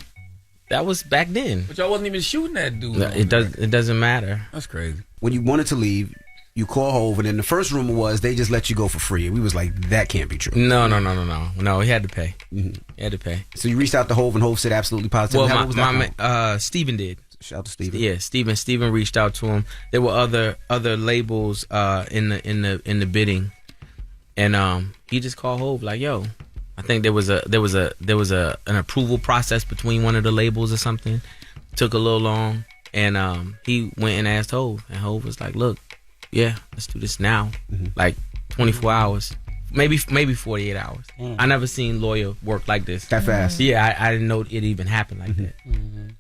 That was back then. But y'all wasn't even shooting that dude. No, it doesn't matter. That's crazy. When you wanted to leave, you call Hov, and then the first rumor was they just let you go for free. And we was like, that can't be true. No, he had to pay. He had to pay. So you reached out to Hov, and Hov said absolutely positive. Well, my Steven did. Shout out to Steven. Yeah, Steven reached out to him. There were other labels in the bidding, and he just called Hov like, yo, I think there was an approval process between one of the labels or something. Took a little long, and he went and asked Hov, and Hov was like, look, yeah, let's do this now. Like 24 hours, maybe 48 hours. I never seen Lawyer work like this that fast. Yeah, I didn't know it even happened like that.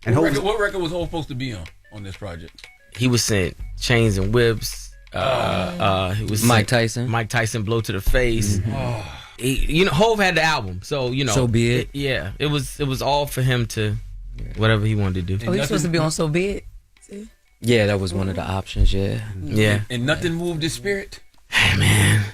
And what record was Hov supposed to be on this project? He was sent Chains and Whips. He was Mike Tyson. Mike Tyson, Blow to the Face. You know, Hov had the album, so you know. So Be It. It was all for him to whatever he wanted to do. Oh, he's supposed to be on So Be It. See? Yeah, that was one of the options. Yeah. And nothing moved his spirit. Hey, man,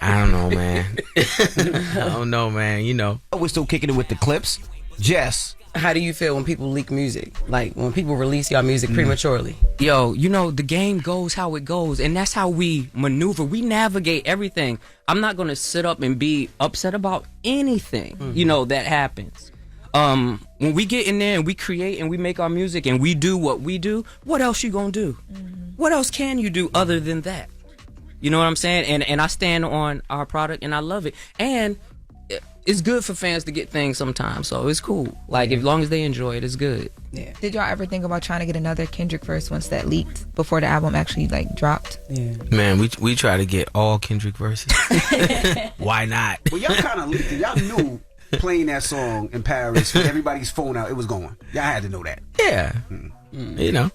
I don't know, man. I don't know, man. You know, we're still kicking it with the Clips. Jess, how do you feel when people leak music? Like when people release y'all music prematurely? Yo, you know, the game goes how it goes, and that's how we maneuver. We navigate everything. I'm not going to sit up and be upset about anything, you know, that happens. When we get in there and we create and we make our music and we do what we do, what else you going to do? What else can you do other than that? You know what I'm saying? And I stand on our product and I love it. And it's good for fans to get things sometimes, so it's cool. Like, as long as they enjoy it, it's good. Yeah. Did y'all ever think about trying to get another Kendrick verse once that leaked before the album actually like dropped? Yeah. Man, we try to get all Kendrick verses. Why not? Well, y'all kind of leaked it. Y'all knew playing that song in Paris with everybody's phone out, it was going. Y'all had to know that. Yeah. You know,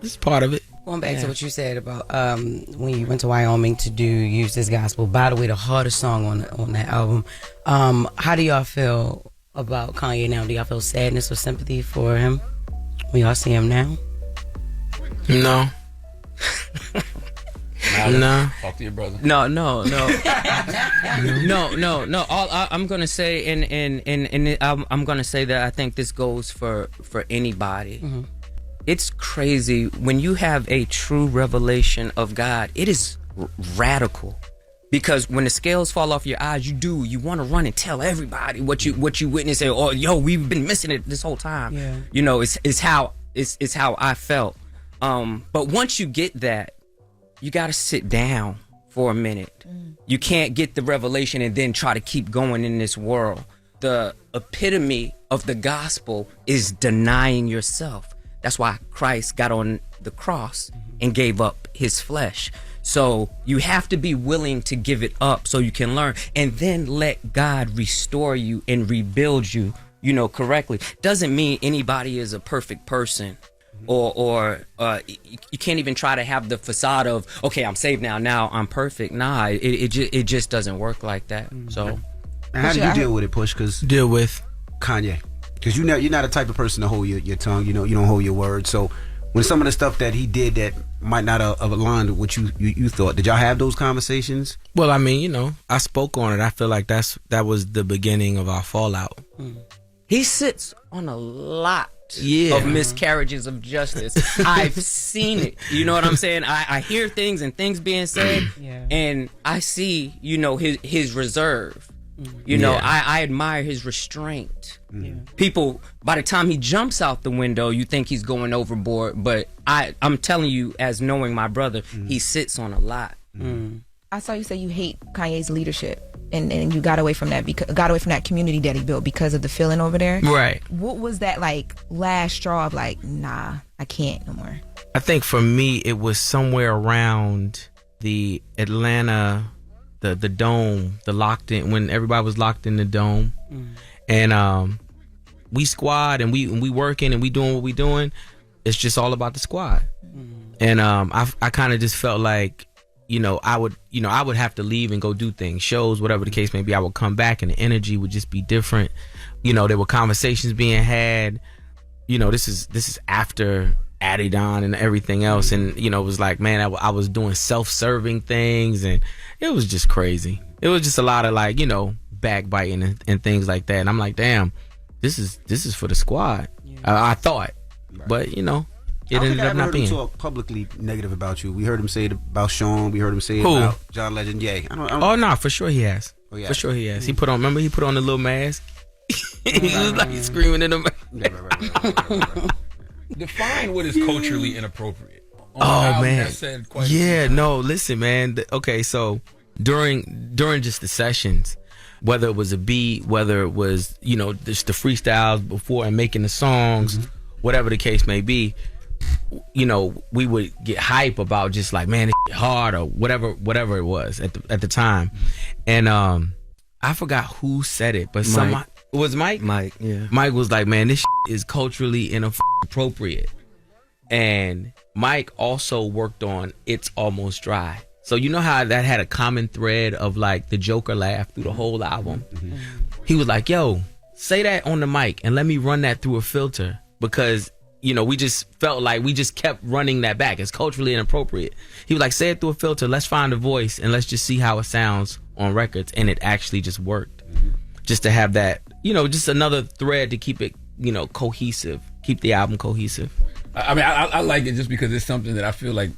it's part of it. Going back to what you said about when you went to Wyoming to use this gospel. By the way, the hardest song on that album. How do y'all feel about Kanye now? Do y'all feel sadness or sympathy for him when y'all see him now? No. No. Talk to your brother. No. All I'm gonna say, and I'm gonna say that I think this goes for anybody. It's crazy when you have a true revelation of God. It is radical, because when the scales fall off your eyes, you want to run and tell everybody what you witnessed. Or yo, we've been missing it this whole time. Yeah. You know, it's how I felt. But once you get that, you got to sit down for a minute. You can't get the revelation and then try to keep going in this world. The epitome of the gospel is denying yourself. That's why Christ got on the cross and gave up his flesh. So you have to be willing to give it up so you can learn, and then let God restore you and rebuild you, correctly. Doesn't mean anybody is a perfect person, or you can't even try to have the facade of, okay, I'm saved now I'm perfect. Nah, it just doesn't work like that. So how do you deal with it, Push? Because deal with Kanye, because you're not the type of person to hold your tongue. You don't hold your word. So when some of the stuff that he did that might not have aligned with what you thought, did y'all have those conversations? Well, I mean, I spoke on it. I feel like that was the beginning of our fallout. He sits on a lot of miscarriages of justice. I've seen it. You know what I'm saying? I hear things and things being said, and I see, his reserve. I admire his restraint. People, by the time he jumps out the window, you think he's going overboard, but I'm telling you, as knowing my brother, he sits on a lot. I saw you say you hate Kanye's leadership, and you got away from that community that he built because of the feeling over there. Right. What was that last straw of nah, I can't no more? I think for me, it was somewhere around the Atlanta, the dome, the locked in, when everybody was locked in the dome, and we squad and we working and we doing what we doing. It's just all about the squad, and I kind of just felt like, I would have to leave and go do things, shows, whatever the case may be. I would come back and the energy would just be different. There were conversations being had. This is after Adidon and everything else, and it was like, man, I was doing self-serving things, and it was just crazy. It was just a lot of backbiting and things like that, and I'm like, damn, this is for the squad. I thought, but it ended up not being. Talk publicly negative about you. We heard him say it about Sean. We heard him say it about John Legend. Yeah, I don't. Oh no, for sure he has. Oh, yeah. For sure he has. He put on the little mask. He was like screaming in the mask. Define what is culturally inappropriate. Oh man, no, listen, man. Okay, so during just the sessions, whether it was a beat, whether it was just the freestyles before and making the songs, whatever the case may be, we would get hype about just like, man, it's hard or whatever it was at the time, and I forgot who said it, but somebody. It was Mike? Mike, yeah. Mike was like, man, this is culturally inappropriate. And Mike also worked on It's Almost Dry. So you know how that had a common thread of the Joker laugh through the whole album? He was like, yo, say that on the mic and let me run that through a filter, because, we just felt like we just kept running that back. It's culturally inappropriate. He was like, say it through a filter, let's find a voice and let's just see how it sounds on records. And it actually just worked. Just to have that, just another thread to keep it, cohesive, keep the album cohesive. I mean, I like it just because it's something that I feel like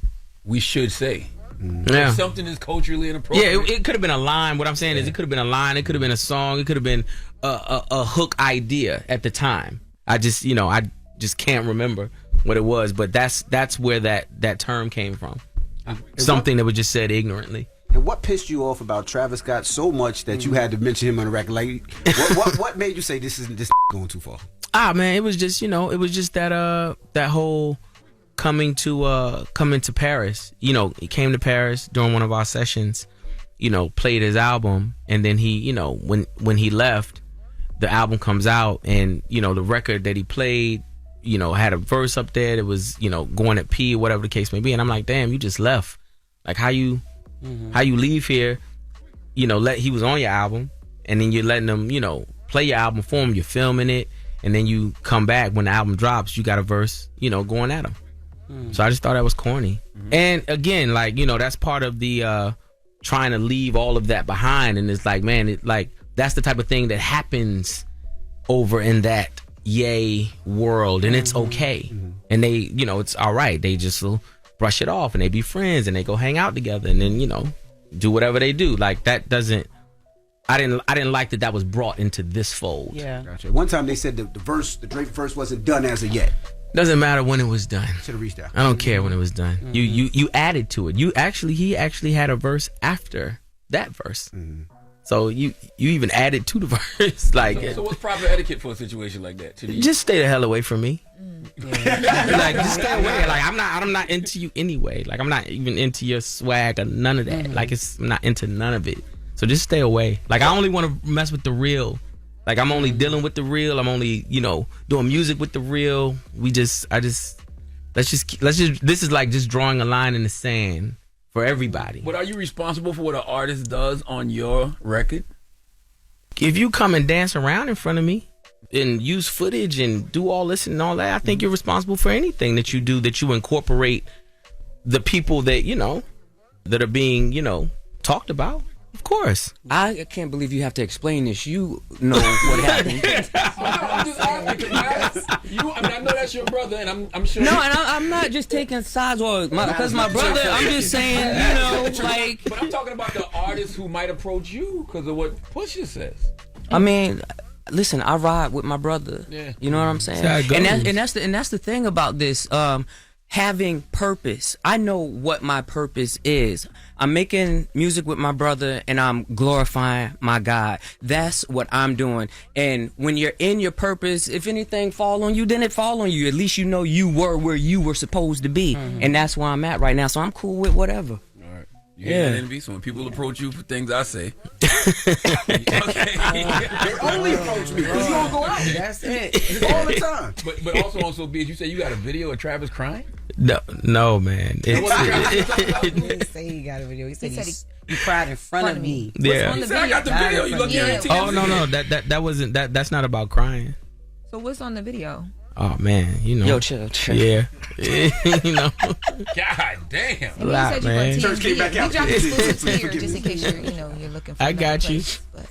we should say. Yeah. If something is culturally inappropriate. Yeah, it could have been a line. What I'm saying is it could have been a line. It could have been a song. It could have been a hook idea at the time. I just can't remember what it was, but that's where that term came from. Something that was just said ignorantly. And what pissed you off about Travis Scott so much that you had to mention him on the record? Like, what made you say this going too far? Man, it was just that whole coming to Paris. He came to Paris during one of our sessions. Played his album, and then he, when he left, the album comes out, and the record that he played, had a verse up there that was going at P or whatever the case may be, and I'm like, damn, you just left. Like, how you leave here, he was on your album, and then you're letting him, play your album for him, you're filming it, and then you come back when the album drops, you got a verse, going at him. So I just thought that was corny. And again, that's part of the trying to leave all of that behind, and it's like, man, that's the type of thing that happens over in that yay world, and it's okay. And they, it's all right. They just brush it off, and they be friends, and they go hang out together, and then do whatever they do. Like, that doesn't. I didn't like that was brought into this fold. Yeah. Gotcha. One time they said the Drake verse wasn't done as of yet. Doesn't matter when it was done. Should have reached out. I don't care when it was done. You added to it. He actually had a verse after that verse. So you even added to the verse. Like, So what's proper etiquette for a situation like that? just stay the hell away from me. Like, just stay away. Like, I'm not into you anyway. Like, I'm not even into your swag or none of that. Like, I'm not into none of it. So just stay away. Like, I only want to mess with the real. Like, I'm only dealing with the real. I'm only, doing music with the real. Let's just this is like just drawing a line in the sand for everybody. But are you responsible for what an artist does on your record? If you come and dance around in front of me and use footage and do all this and all that, I think you're responsible for anything that you do, that you incorporate the people that, that are being, talked about. Of course. I can't believe you have to explain this. You know what happened. I'm just asking, I know that's your brother, and I'm sure. No, and I'm not just taking sides because my brother. I'm just saying, like. But I'm talking about the artists who might approach you because of what Pusha says. I mean, listen, I ride with my brother. Yeah. You know what I'm saying? And that's the thing about this. Having purpose. I know what my purpose is. I'm making music with my brother and I'm glorifying my God. That's what I'm doing. And when you're in your purpose, if anything fall on you, then it fall on you. At least you know you were where you were supposed to be. And that's where I'm at right now. So I'm cool with whatever. Yeah, envy. So when people approach you for things I say, They only approach me because you don't go out. That's it. All the time. But also on So Be It, you say you got a video of Travis crying? No, man. He didn't say he got a video. He said he cried in front of me. Yeah. He said I got the video. You look at it. Oh no, that wasn't that. That's not about crying. So what's on the video? Oh man, Yo, chill. Yeah. God damn. And you said you man. Church came back out. We dropped exclusive here just in case you're looking for I got you.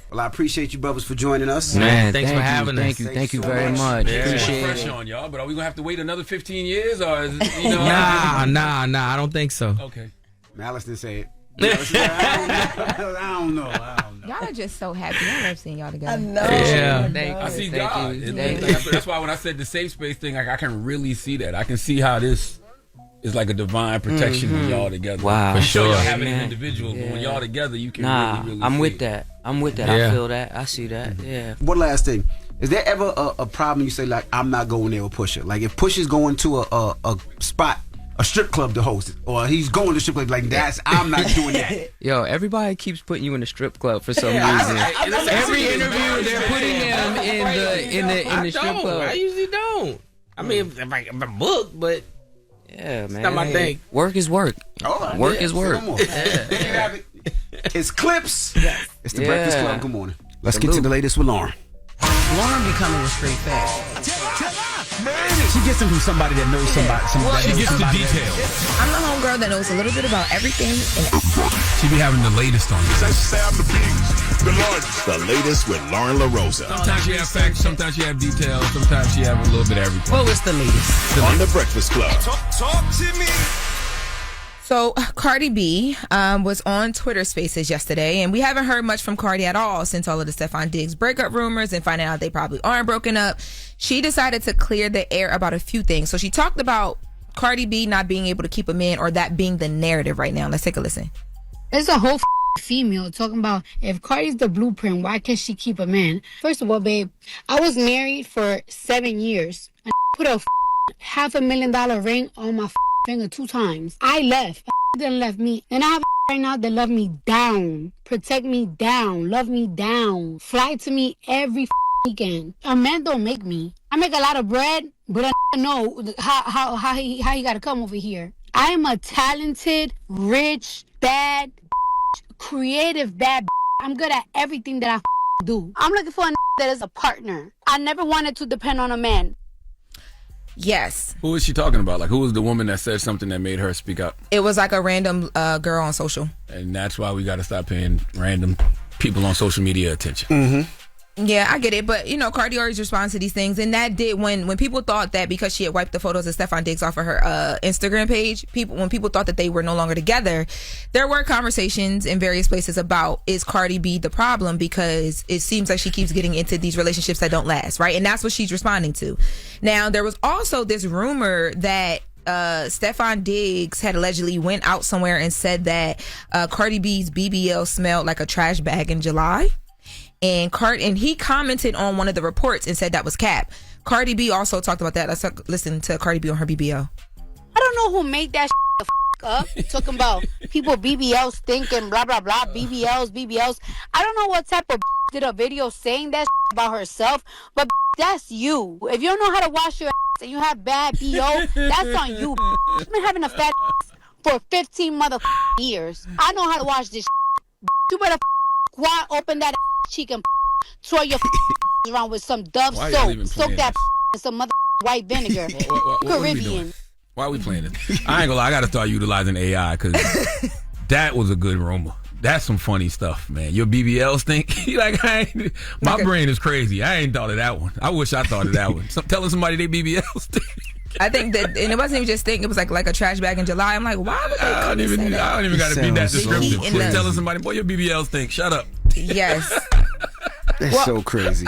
Well, I appreciate you brothers for joining us. Man, thanks for having us. Thank you very much. Yeah. Appreciate Pressure it. on y'all, but are we gonna have to wait another 15 years or is it, Nah, I don't think so. Okay. Malice didn't say it. I don't know. Y'all are just so happy. I love seeing y'all together. I know. Yeah. I see God. That's why when I said the safe space thing, I can really see that. I can see how this is like a divine protection when y'all together. Wow. For sure. Y'all Yeah. have it in individuals, but when y'all together, you can really I'm see with it. that. Yeah. I feel that. I see that. Yeah. One last thing. Is there ever a problem you say, like, I'm not going there with Pusha? Like, if Pusha's going to a spot, a strip club to host it, or he's going to strip club, like, I'm not doing that. Yo, everybody keeps putting you in the strip club for some reason. Every interview, they're putting them in the strip club. I usually don't. I mean, if I'm booked, but yeah, man. it's not my thing. Work is work. Work is work. It's Clips. It's the Yeah. Breakfast Club. Good morning. Let's get to the latest with Loren. Lauren becoming a straight fact. She gets them from somebody that knows somebody. She gets the details. I'm the homegirl that knows a little bit about everything. She be having the latest on this. The latest with Lauren LoRosa. Sometimes she have facts, sometimes she have details, sometimes she have a little bit of everything. What was the latest? On the Breakfast Club. Talk to me. So Cardi B was on Twitter Spaces yesterday, and we haven't heard much from Cardi at all since all of the Stefan Diggs breakup rumors and finding out they probably aren't broken up. She decided to clear the air about a few things. So she talked about Cardi B not being able to keep a man, or that being the narrative right now. Let's take a listen. There's a whole female talking about if Cardi's the blueprint, why can't she keep a man? First of all, babe, I was married for 7 years. I put a $500,000 ring on my finger 2 times. I left. Didn't left me. And I have right now that love me down, protect me down, love me down, fly to me every weekend. A man don't make me. I make a lot of bread, but I know how he got to come over here. I am a talented, rich, bad, creative bad. I'm good at everything that I do. I'm looking for a that is a partner. I never wanted to depend on a man. Yes. Who is she talking about? Like, who was the woman that said something that made her speak up? It was like a random girl on social. And that's why we got to stop paying random people on social media attention. Mm-hmm. Yeah, I get it. But, Cardi always responds to these things. And that did, when people thought that because she had wiped the photos of Stefan Diggs off of her Instagram page, when people thought that they were no longer together, there were conversations in various places about, is Cardi B the problem? Because it seems like she keeps getting into these relationships that don't last, right? And that's what she's responding to. Now, there was also this rumor that Stefan Diggs had allegedly went out somewhere and said that Cardi B's BBL smelled like a trash bag in July. And he commented on one of the reports and said that was cap. Cardi B also talked about that. Let's listen to Cardi B on her BBL. I don't know who made that the up. Talking about people BBLs stinking, blah, blah, blah, BBLs. I don't know what type of did a video saying that about herself, but that's you. If you don't know how to wash your ass and you have bad BO, that's on you. I've been having a fat for 15 years. I know how to wash this. You better open that cheek and throw your around with some Dove soap. Soak that in some white vinegar. Caribbean. Why are we playing this? I ain't gonna lie, I gotta start utilizing AI because that was a good rumor. That's some funny stuff, man. Your BBL stink? My brain is crazy. I ain't thought of that one. I wish I thought of that one. Telling somebody they BBL stink. I think that, and it wasn't even just stink. It was like a trash bag in July. I'm like, why would they I don't even gotta be that descriptive. Just telling somebody, boy, your BBL stink. Shut up. Yes. That's so crazy.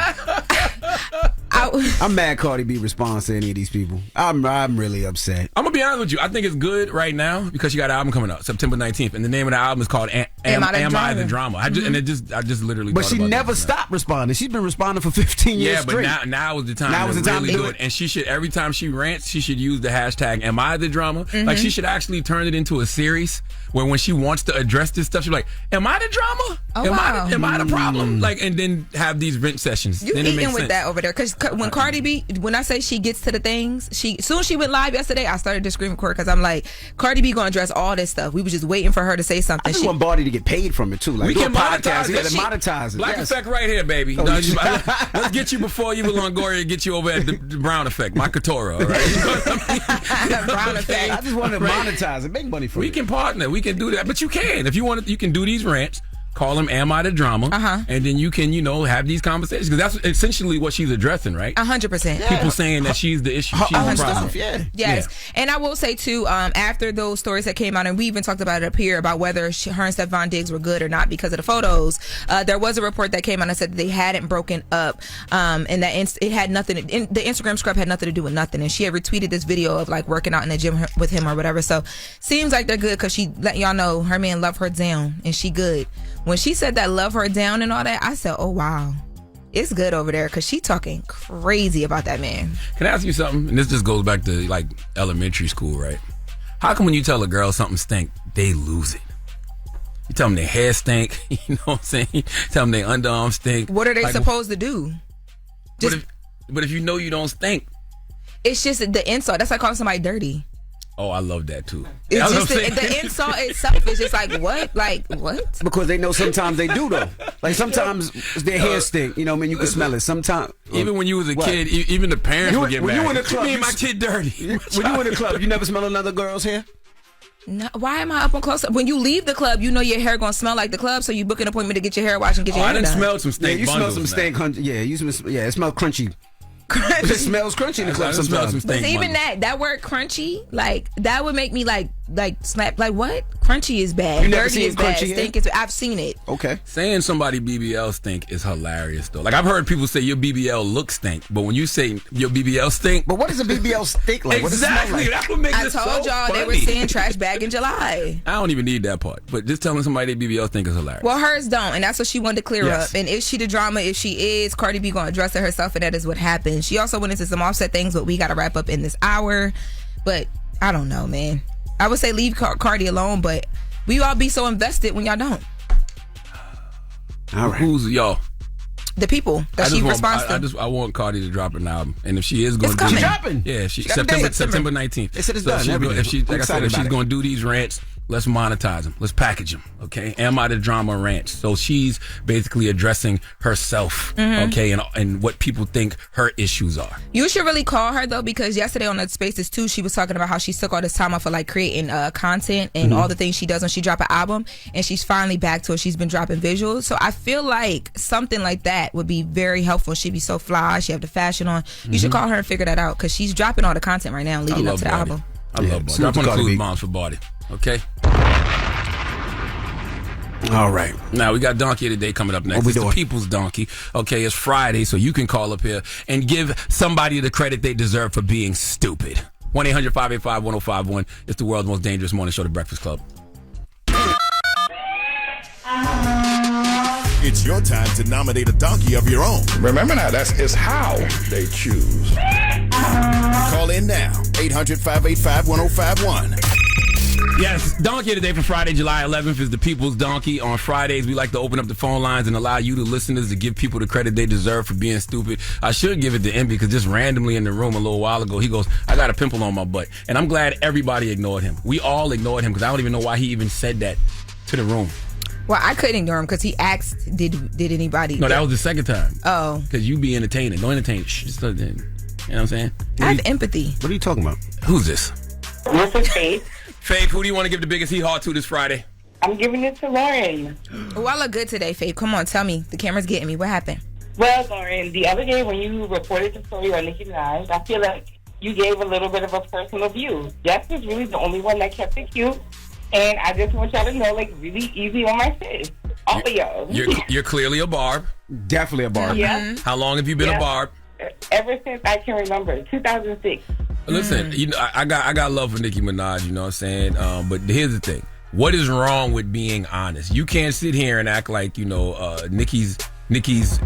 I'm mad Cardi B responds to any of these people. I'm really upset. I'm gonna be honest with you. I think it's good right now because she got an album coming out September 19th, and the name of the album is called Am I the Drama? I just literally. But she never stopped responding. She's been responding for 15 years straight. Yeah, but now is the time. To really do it. And she should, every time she rants, she should use the hashtag Am I the Drama? Like she should actually turn it into a series where when she wants to address this stuff, she's like, Am I the drama? Am I the problem? Like, and then have these rent sessions. You then eating it makes with sense. that over there? Because when Cardi B, when I say she gets to the things, soon as she went live yesterday, I started to scream for her because I'm like, Cardi B gonna address all this stuff. We were just waiting for her to say something. I just want Barty to get paid from it too. Like, we can monetize it. Monetize it. Black Effect right here, baby. Let's get you before you were Longoria. Get you over at the Brown Effect, my Couture. All right. Brown Effect. I just want to monetize it, make money from it. We can partner. We can do that, but you can if you want. You can do these rants. Call them Am I the Drama? And then you can, have these conversations because that's essentially what she's addressing, right? 100%. People saying that she's the issue. She's the problem. Yes. Yeah. And I will say too, after those stories that came out, and we even talked about it up here about whether her and Stefan Diggs were good or not because of the photos. There was a report that came out and said that they hadn't broken up, and that it had nothing. The Instagram scrub had nothing to do with nothing. And she had retweeted this video of like working out in the gym with him or whatever. So seems like they're good because she let y'all know her man love her down and she good. When she said that love her down and all that, I said, oh, wow. It's good over there because she talking crazy about that man. Can I ask you something? And this just goes back to like elementary school, right? How come when you tell a girl something stink, they lose it? You tell them their hair stink, you know what I'm saying? Tell them their underarms stink. What are they supposed to do? But if you know you don't stink. It's just the insult. That's like calling somebody dirty. Oh, I love that too. It's just the insult itself is just like what? Like what? Because they know sometimes they do though. Like sometimes their hair stink. You know what I mean? You can smell it. Sometimes even when you was a kid, even the parents would get mad. When you in the club, me and my kid dirty. When you in the club, you never smell another girl's hair? No, why am I up on close up? When you leave the club, you know your hair gonna smell like the club, so you book an appointment to get your hair washed and get your hair done. I didn't smell some stink. Yeah, you smell some stink. Yeah, it smells crunchy. It smells crunchy in the club sometimes. But even that word crunchy, like that would make me like slap. Like what? Crunchy is bad. You never Dirty seen is bad. crunchy Stink is. I've seen it. Okay. Saying somebody BBL stink is hilarious though. Like I've heard people say your BBL looks stink, but when you say your BBL stink, but what does a BBL stink like? Exactly. That's what makes it so I told y'all funny. they were saying trash bag in July. I don't even need that part, but just telling somebody their BBL stink is hilarious. Well, hers don't, and that's what she wanted to clear up. And is she the drama? If she is, Cardi B gonna address it herself, and that is what happened. She also went into some Offset things, but we got to wrap up in this hour. But I don't know, man. I would say leave Cardi alone, but we all be so invested when y'all don't. All right. Who's y'all? The people that she responds to. I want Cardi to drop an album, and if she is going to do it, dropping. Yeah, September 19th. They said it's done. If she's going to do these rants, let's monetize them. Let's package them. Okay, Am I the Drama rants? So she's basically addressing herself. Okay, and what people think her issues are. You should really call her though, because yesterday on the Spaces too, she was talking about how she took all this time off for like creating content and all the things she does when she drop an album, and she's finally back to it. She's been dropping visuals, so I feel like something like that would be very helpful. She'd be so fly. She have the fashion on. You should call her and figure that out because she's dropping all the content right now leading up to the album. I love Barty. Drop one of Clues Moms for Barty. Okay. All right. Now we got Donkey of the Day coming up next. It's the People's Donkey. Okay, it's Friday, so you can call up here and give somebody the credit they deserve for being stupid. 1-800-585-1051. It's the world's most dangerous morning show, The Breakfast Club. It's your time to nominate a donkey of your own. Remember now, it's how they choose. Call in now. 800-585-1051. Yes, donkey of the day for Friday, July 11th is the People's Donkey. On Fridays, we like to open up the phone lines and allow you, the listeners, to give people the credit they deserve for being stupid. I should give it to Envy because just randomly in the room a little while ago, he goes, I got a pimple on my butt. And I'm glad everybody ignored him. We all ignored him because I don't even know why he even said that to the room. Well, I couldn't ignore him because he asked, did anybody? No, that was the second time. Oh. Because you be entertaining. Don't entertain. Shh, just you know what I'm saying? I have empathy. What are you talking about? Who's this? This is Faith. Faith, who do you want to give the biggest hee-haw to this Friday? I'm giving it to Loren. Oh, I look good today, Faith. Come on, tell me. The camera's getting me. What happened? Well, Loren, the other day when you reported the story on Nicki Minaj, I feel like you gave a little bit of a personal view. Jess was really the only one that kept it cute. And I just want y'all to know, like, really easy on my sis. All of y'all. You're clearly a barb. Definitely a barb. Yeah. How long have you been a barb? Ever since I can remember, 2006. Listen, you know, I got love for Nicki Minaj, you know what I'm saying? But here's the thing. What is wrong with being honest? You can't sit here and act like, you know, Nicki's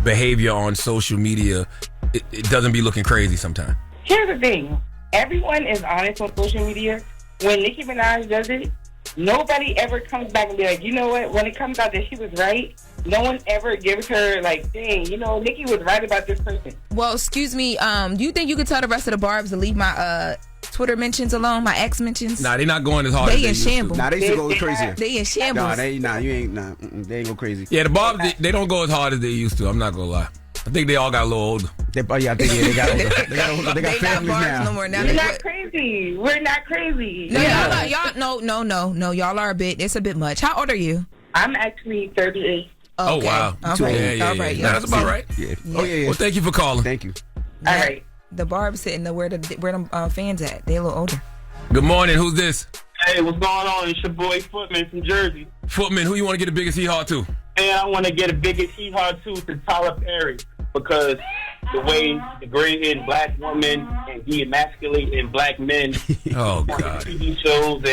behavior on social media, it doesn't be looking crazy sometimes. Here's the thing. Everyone is honest on social media. When Nicki Minaj does it, nobody ever comes back and be like, you know what? When it comes out that she was right, no one ever gives her, like, dang, you know, Nicki was right about this person. Well, excuse me. Do you think you could tell the rest of the barbs to leave my Twitter mentions alone, my ex mentions? Nah, they not going as hard as they in shambles. Nah, they used to go crazier. They in shambles. They ain't go crazy. Yeah, the barbs, they don't go as hard as they used to. I'm not going to lie. I think they all got a little older. They got older. They got older. They got families now. No more. Now We're not crazy. We're not crazy. No, y'all, y'all are a bit. It's a bit much. How old are you? I'm actually 38. Oh, wow. Okay. Yeah. All right. Nah, that's about right. Yeah. Oh, yeah. Well, thank you for calling. Thank you. All right. The barb's sitting there where the fans at. They a little older. Good morning. Who's this? Hey, what's going on? It's your boy Footman from Jersey. Footman, who you want to get the biggest hee-haw to? And I want to get a biggest hee-haw to Tyler Perry because the way the gray-haired black woman and de-emasculating black men on TV shows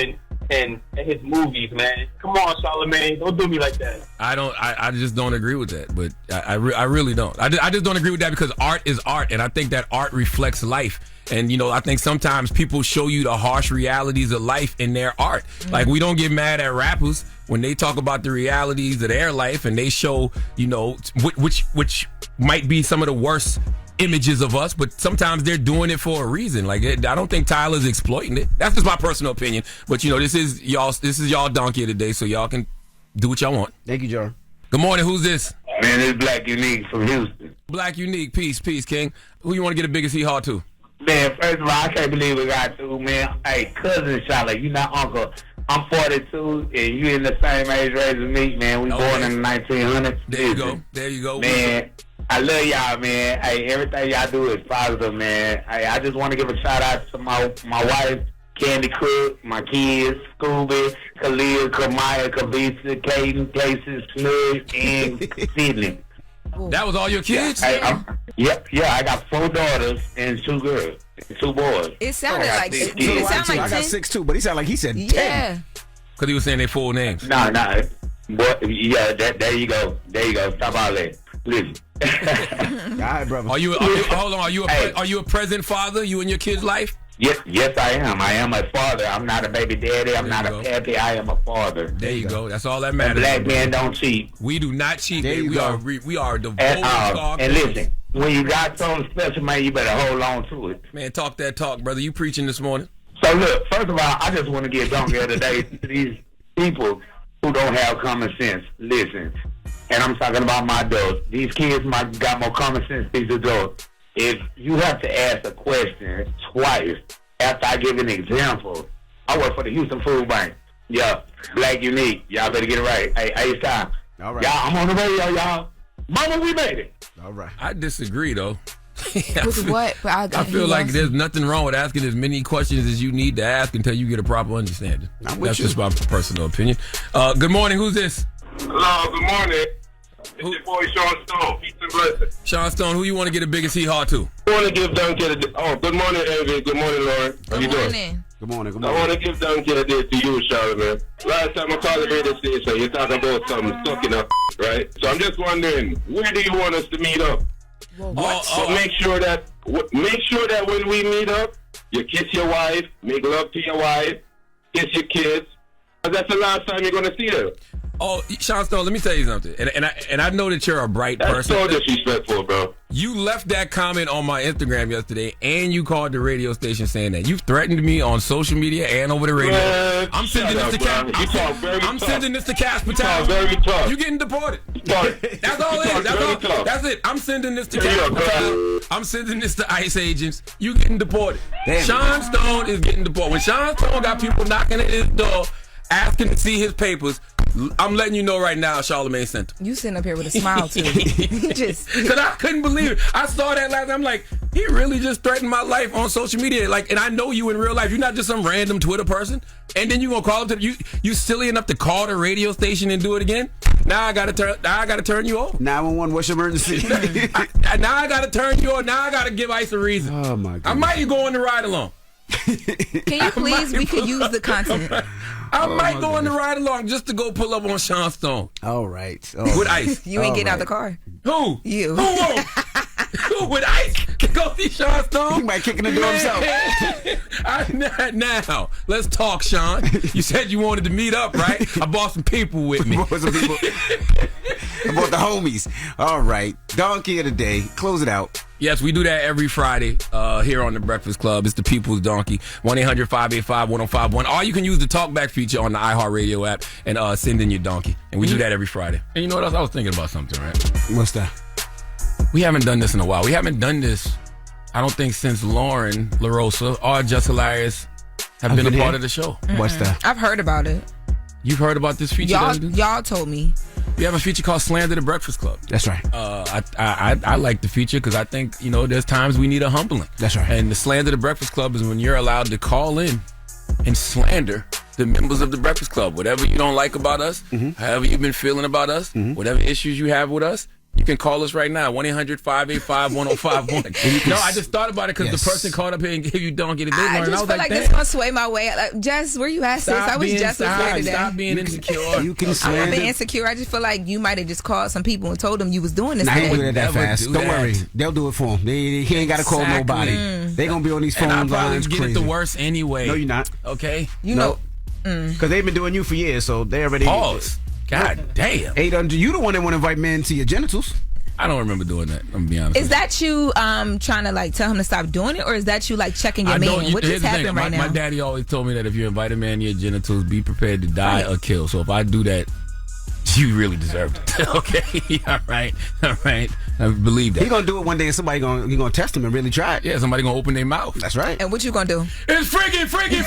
and his movies, man. Come on, Charlamagne, don't do me like that. I just don't agree with that, but I really don't. I just don't agree with that because art is art, and I think that art reflects life. And, you know, I think sometimes people show you the harsh realities of life in their art. Like, we don't get mad at rappers when they talk about the realities of their life and they show, you know, which might be some of the worst images of us, but sometimes they're doing it for a reason. Like, I don't think Tyler's exploiting it. That's just my personal opinion. But, you know, this is y'all donkey of the day, so y'all can do what y'all want. Thank you, John. Good morning. Who's this? Man, it's Black Unique from Houston. Black Unique. Peace, King. Who you want to get the biggest hee-haw to? Man, first of all, I can't believe we got two, man. Hey, cousin Charlotte, you not uncle. I'm 42, and you in the same age range as me, man. We born in the 1900s. There you go. Man, I love y'all, man. Hey, everything y'all do is positive, man. Hey, I just want to give a shout out to my wife, Candy Cook, my kids, Scooby, Khalil, Kamaya, Kabisa, Caden, Cases, Snug, and Sidney. That was all your kids? I got 4 daughters and 2 girls, 2 boys. It sounded like I got 6 too, but he sounded like he said 10. Because he was saying their full names. No. Boy, yeah, there you go. Stop all that. Listen. All right, brother. Hold on. Are you a present father? You in your kid's life? Yes, I am. I am a father. I'm not a baby daddy. I'm not a pappy. I am a father. There you go. That's all that matters. And black men don't cheat. We do not cheat. We are devoted to our And listen, when you got something special, man, you better hold on to it. Man, talk that talk, brother. You preaching this morning? So look, first of all, I just want to get donkey of the day to these people who don't have common sense. Listen, and I'm talking about my adults. These kids got more common sense than these adults. If you have to ask a question twice after I give an example, I work for the Houston Food Bank. Yeah, Black Unique. Y'all better get it right. Hey, it's time. All right. Y'all, I'm on the radio, y'all. Mama, we made it. All right. I disagree, though. With what? I feel like there's nothing wrong with asking as many questions as you need to ask until you get a proper understanding. That's just my personal opinion. Good morning. Who's this? Hello, good morning. It's your boy Sean Stone. Peace and blessings. Sean Stone, who you want to get a bigger heart to? I want to give Donkey good morning, Envy. Good morning, Loren. How you doing? Good morning. Good I morning. want to give Donkey a day to you, Charlamagne. Last time I called the radio station, you talk about some sucking up, right? So I'm just wondering, where do you want us to meet up? What? So make sure that when we meet up, you kiss your wife, make love to your wife, kiss your kids. Because that's the last time you're going to see them. Oh, Sean Stone, let me tell you something. And I know that you're a bright person. That's so disrespectful, bro. You left that comment on my Instagram yesterday, and you called the radio station saying that. You've threatened me on social media and over the radio. Man, I'm sending this to Cash. I'm sending this to Cash Patel. Very tough. You getting deported. That's all it is. That's it. I'm sending this to Cash Patel. I'm sending this to ICE agents. You getting deported. Damn. Sean Stone is getting deported. When Sean Stone got people knocking at his door asking to see his papers, I'm letting you know right now, Charlamagne sent him. You sitting up here with a smile too. Because I couldn't believe it. I saw that last night. I'm like, he really just threatened my life on social media. Like, and I know you in real life. You're not just some random Twitter person. And then you gonna call him to you silly enough to call the radio station and do it again. Now I gotta turn you over. 911, what's your emergency? Now I gotta turn you over. Now I gotta give ICE a reason. Oh my God. I might go on the ride along. Can you please? We could use the content. I might go on the ride along just to go pull up on Sean Stone. All right. With ICE. You ain't getting out the car. Who? You. Who won't? Who with ICE can go see Sean Stone? He might kick in the door himself. Now, let's talk, Sean. You said you wanted to meet up, right? I brought some people with me. I brought the homies. All right. Donkey of the day. Close it out. Yes, we do that every Friday here on The Breakfast Club. It's the People's Donkey, 1-800-585-1051. Or you can use the talkback feature on the iHeartRadio app and send in your donkey. And we do that every Friday. And you know what else? I was thinking about something, right? What's that? We haven't done this in a while. We haven't done this, I don't think, since Loren, LoRosa, or Jess Hilarious have been a part of the show. What's that? I've heard about it. You've heard about this feature? Y'all told me. We have a feature called Slander, the Breakfast Club. That's right. I like the feature because I think, there's times we need a humbling. That's right. And the Slander, the Breakfast Club is when you're allowed to call in and slander the members of the Breakfast Club. Whatever you don't like about us, however you've been feeling about us, whatever issues you have with us, you can call us right now, 1-800-585-1051. No, I just thought about it because the person called up here and gave you donkey today. I just feel like this is going to sway my way. Like, Jess, where you at, sis? I wish Jess was here today. Stop being insecure. You can I'm slander. not being insecure. I just feel like you might have just called some people and told them you was doing this Nah, he today. ain't doing it that fast. do Don't that. worry. They'll do it for him. He ain't got to call nobody. They going to be on these phone And I probably lines get crazy. it the worst anyway. No, you're not. Okay? You know. Because they've been doing you for years, so they already... Pause. God damn. 800. You the one that want to invite men to your genitals. I don't remember doing that. I'm gonna be honest. Is that you trying to like tell him to stop doing it, or is that you like checking your man? What just happened right now? My daddy always told me that if you invite a man to your genitals, be prepared to die or kill. So if I do that, you really deserve it. Okay, all right. I believe that. He gonna do it one day, and somebody gonna test him and really try it. Yeah, somebody gonna open their mouth. That's right. And what you gonna do? It's Freaky Friday.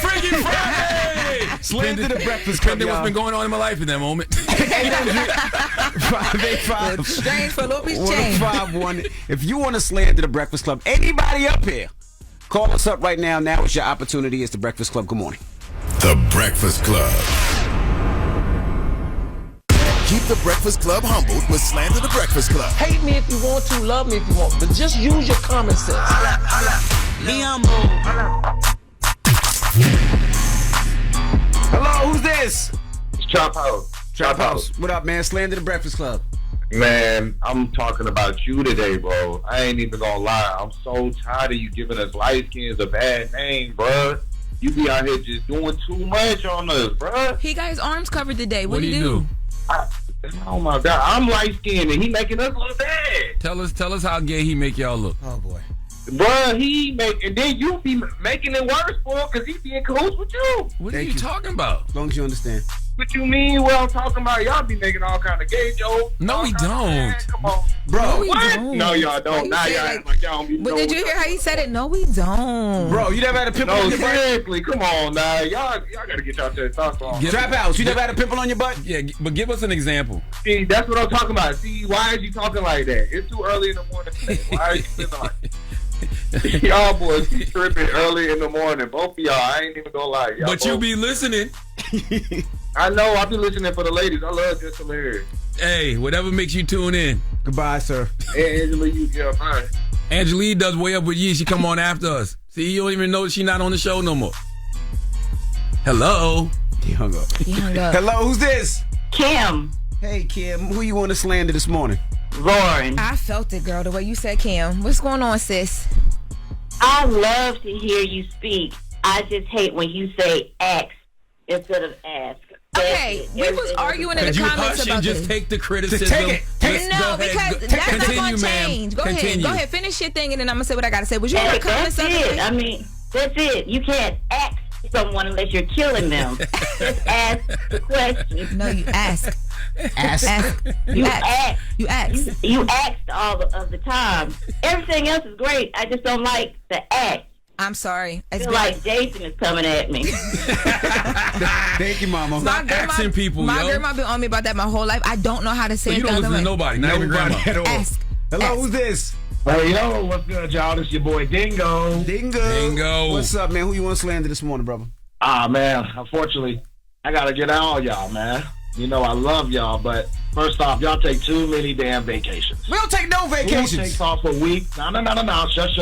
Slander the Breakfast Club. What's been going on in my life in that moment? 585 Strange for Lopez 1051. If you want to slander the Breakfast Club, anybody up here, call us up right now. Now is your opportunity. It's the Breakfast Club. Good morning. The Breakfast Club. Keep the Breakfast Club humbled with Slander the Breakfast Club. Hate me if you want to, love me if you want, but just use your common sense. Be humble. Hello, who's this? It's Chop House. Chop House. What up, man? Slander the Breakfast Club. Man, I'm talking about you today, bro. I ain't even gonna lie. I'm so tired of you giving us light skins a bad name, bro. You be out here just doing too much on us, bro. He got his arms covered today. What do you you do? Oh my God, I'm light skinned and he making us look bad. Tell us how gay he make y'all look. Oh boy. Bruh, and then you be making it worse for him because he be in cahoots with you. What are you talking about? As long as you understand. What you mean? What I'm talking about? Y'all be making all kind of gay jokes. No, we don't. Come on. Bro. What? Don't. No, y'all don't. Now y'all act like y'all don't be But did you hear how he said it? No, we don't. Bro, you never had a pimple on your butt? seriously, come on now. Y'all gotta get y'all thoughts on. Trap House, you never had a pimple on your butt? Yeah, but give us an example. See, that's what I'm talking about. See, why is you talking like that? It's too early in the morning today. Why are you feeling like that? Y'all boys be tripping early in the morning. Both of y'all, I ain't even gonna lie. Y'all But you be listening. I know, I be listening for the ladies. I love Jess Hilarious. Hey, whatever makes you tune in. Goodbye, sir. Hey, Angela, you get mine. Angela does Way Up With Ye. She come on after us. See, you don't even know she's not on the show no more. Hello. He hung up. Hello, who's this? Kim. Hey, Kim. Who you want to slander this morning? Lauren. I felt it, girl, the way you said Kim. What's going on, sis? I love to hear you speak. I just hate when you say ask instead of ask. Okay, we was arguing in the comments about just this. take the criticism. No, because that's not going to change. Go ahead. Finish your thing, and then I'm going to say what I got to say. Was you in the comments? That's it. I mean, that's it. You can't ask someone unless you're killing them. Just ask questions. No, you ask. You ask all of the time. Everything else is great. I just don't like the act. I'm sorry. I feel like Jason is coming at me. Thank you, Mama. Stop asking people, My grandma been on me about that my whole life. I don't know how to say it. You don't listen to nobody, not even grandma. At all. Ask. Hello, who's this? Hey, yo, what's good, y'all? This your boy Dingo. Dingo. What's up, man? Who you want to slander this morning, brother? Man, unfortunately, I got to get at all y'all, man. You know, I love y'all, but first off, y'all take too many damn vacations. We don't take no vacations. Who takes off a week? No. Shush.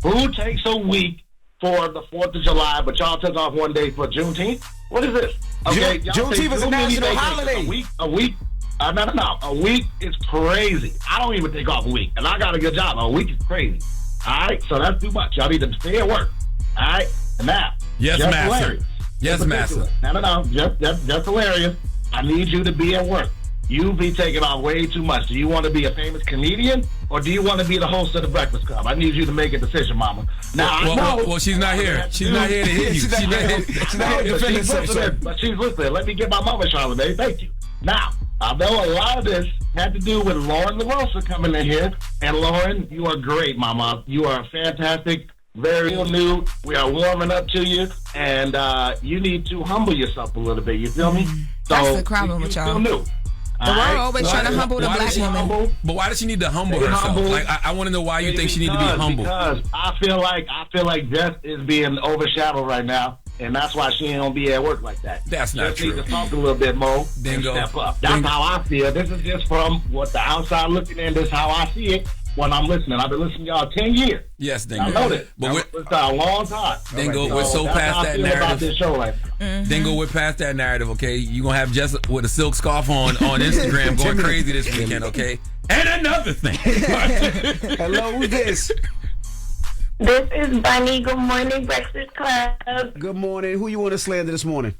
Who takes a week for the 4th of July, but y'all took off one day for Juneteenth? What is this? Okay, Juneteenth is a national holiday. A week. No. A week is crazy. I don't even take off a week, and I got a good job. A week is crazy. All right, so that's too much. Y'all need to stay at work. All right, and now. Yes, Jess master. Hilarious. Yes, master. No. Jess Hilarious. I need you to be at work. You be taking off way too much. Do you want to be a famous comedian, or do you want to be the host of the Breakfast Club? I need you to make a decision, Mama. Now, well, she's not here. She's not here to hear you. She's not here to defend herself. But she's listening. Let me get my mama, Charlamagne. Thank you. Now, I know a lot of this had to do with Loren LoRosa coming in here. And Loren, you are great, Mama. You are fantastic. Very new. We are warming up to you. And you need to humble yourself a little bit. You feel me? That's the problem with y'all. Still new. The world always trying to humble the black woman. But why does she need to humble herself? Like, I want to know why you think she needs to be humble. Because I feel like Jess is being overshadowed right now, and that's why she ain't gonna be at work like that. That's not true. She needs to talk a little bit more. Dingo. And step up. That's how I feel. This is just from what the outside looking in. This is how I see it when I'm listening. I've been listening to y'all 10 years. Yes, Dingo. I know this. But it's a long time. Dingo, we're so past that narrative. About this show right now. Dingo, we're past that narrative, okay? You're going to have Jess with a silk scarf on Instagram going crazy this weekend, okay? And another thing. Hello, who's this? This is Bunny. Good morning, Breakfast Club. Good morning. Who you want to slander this morning?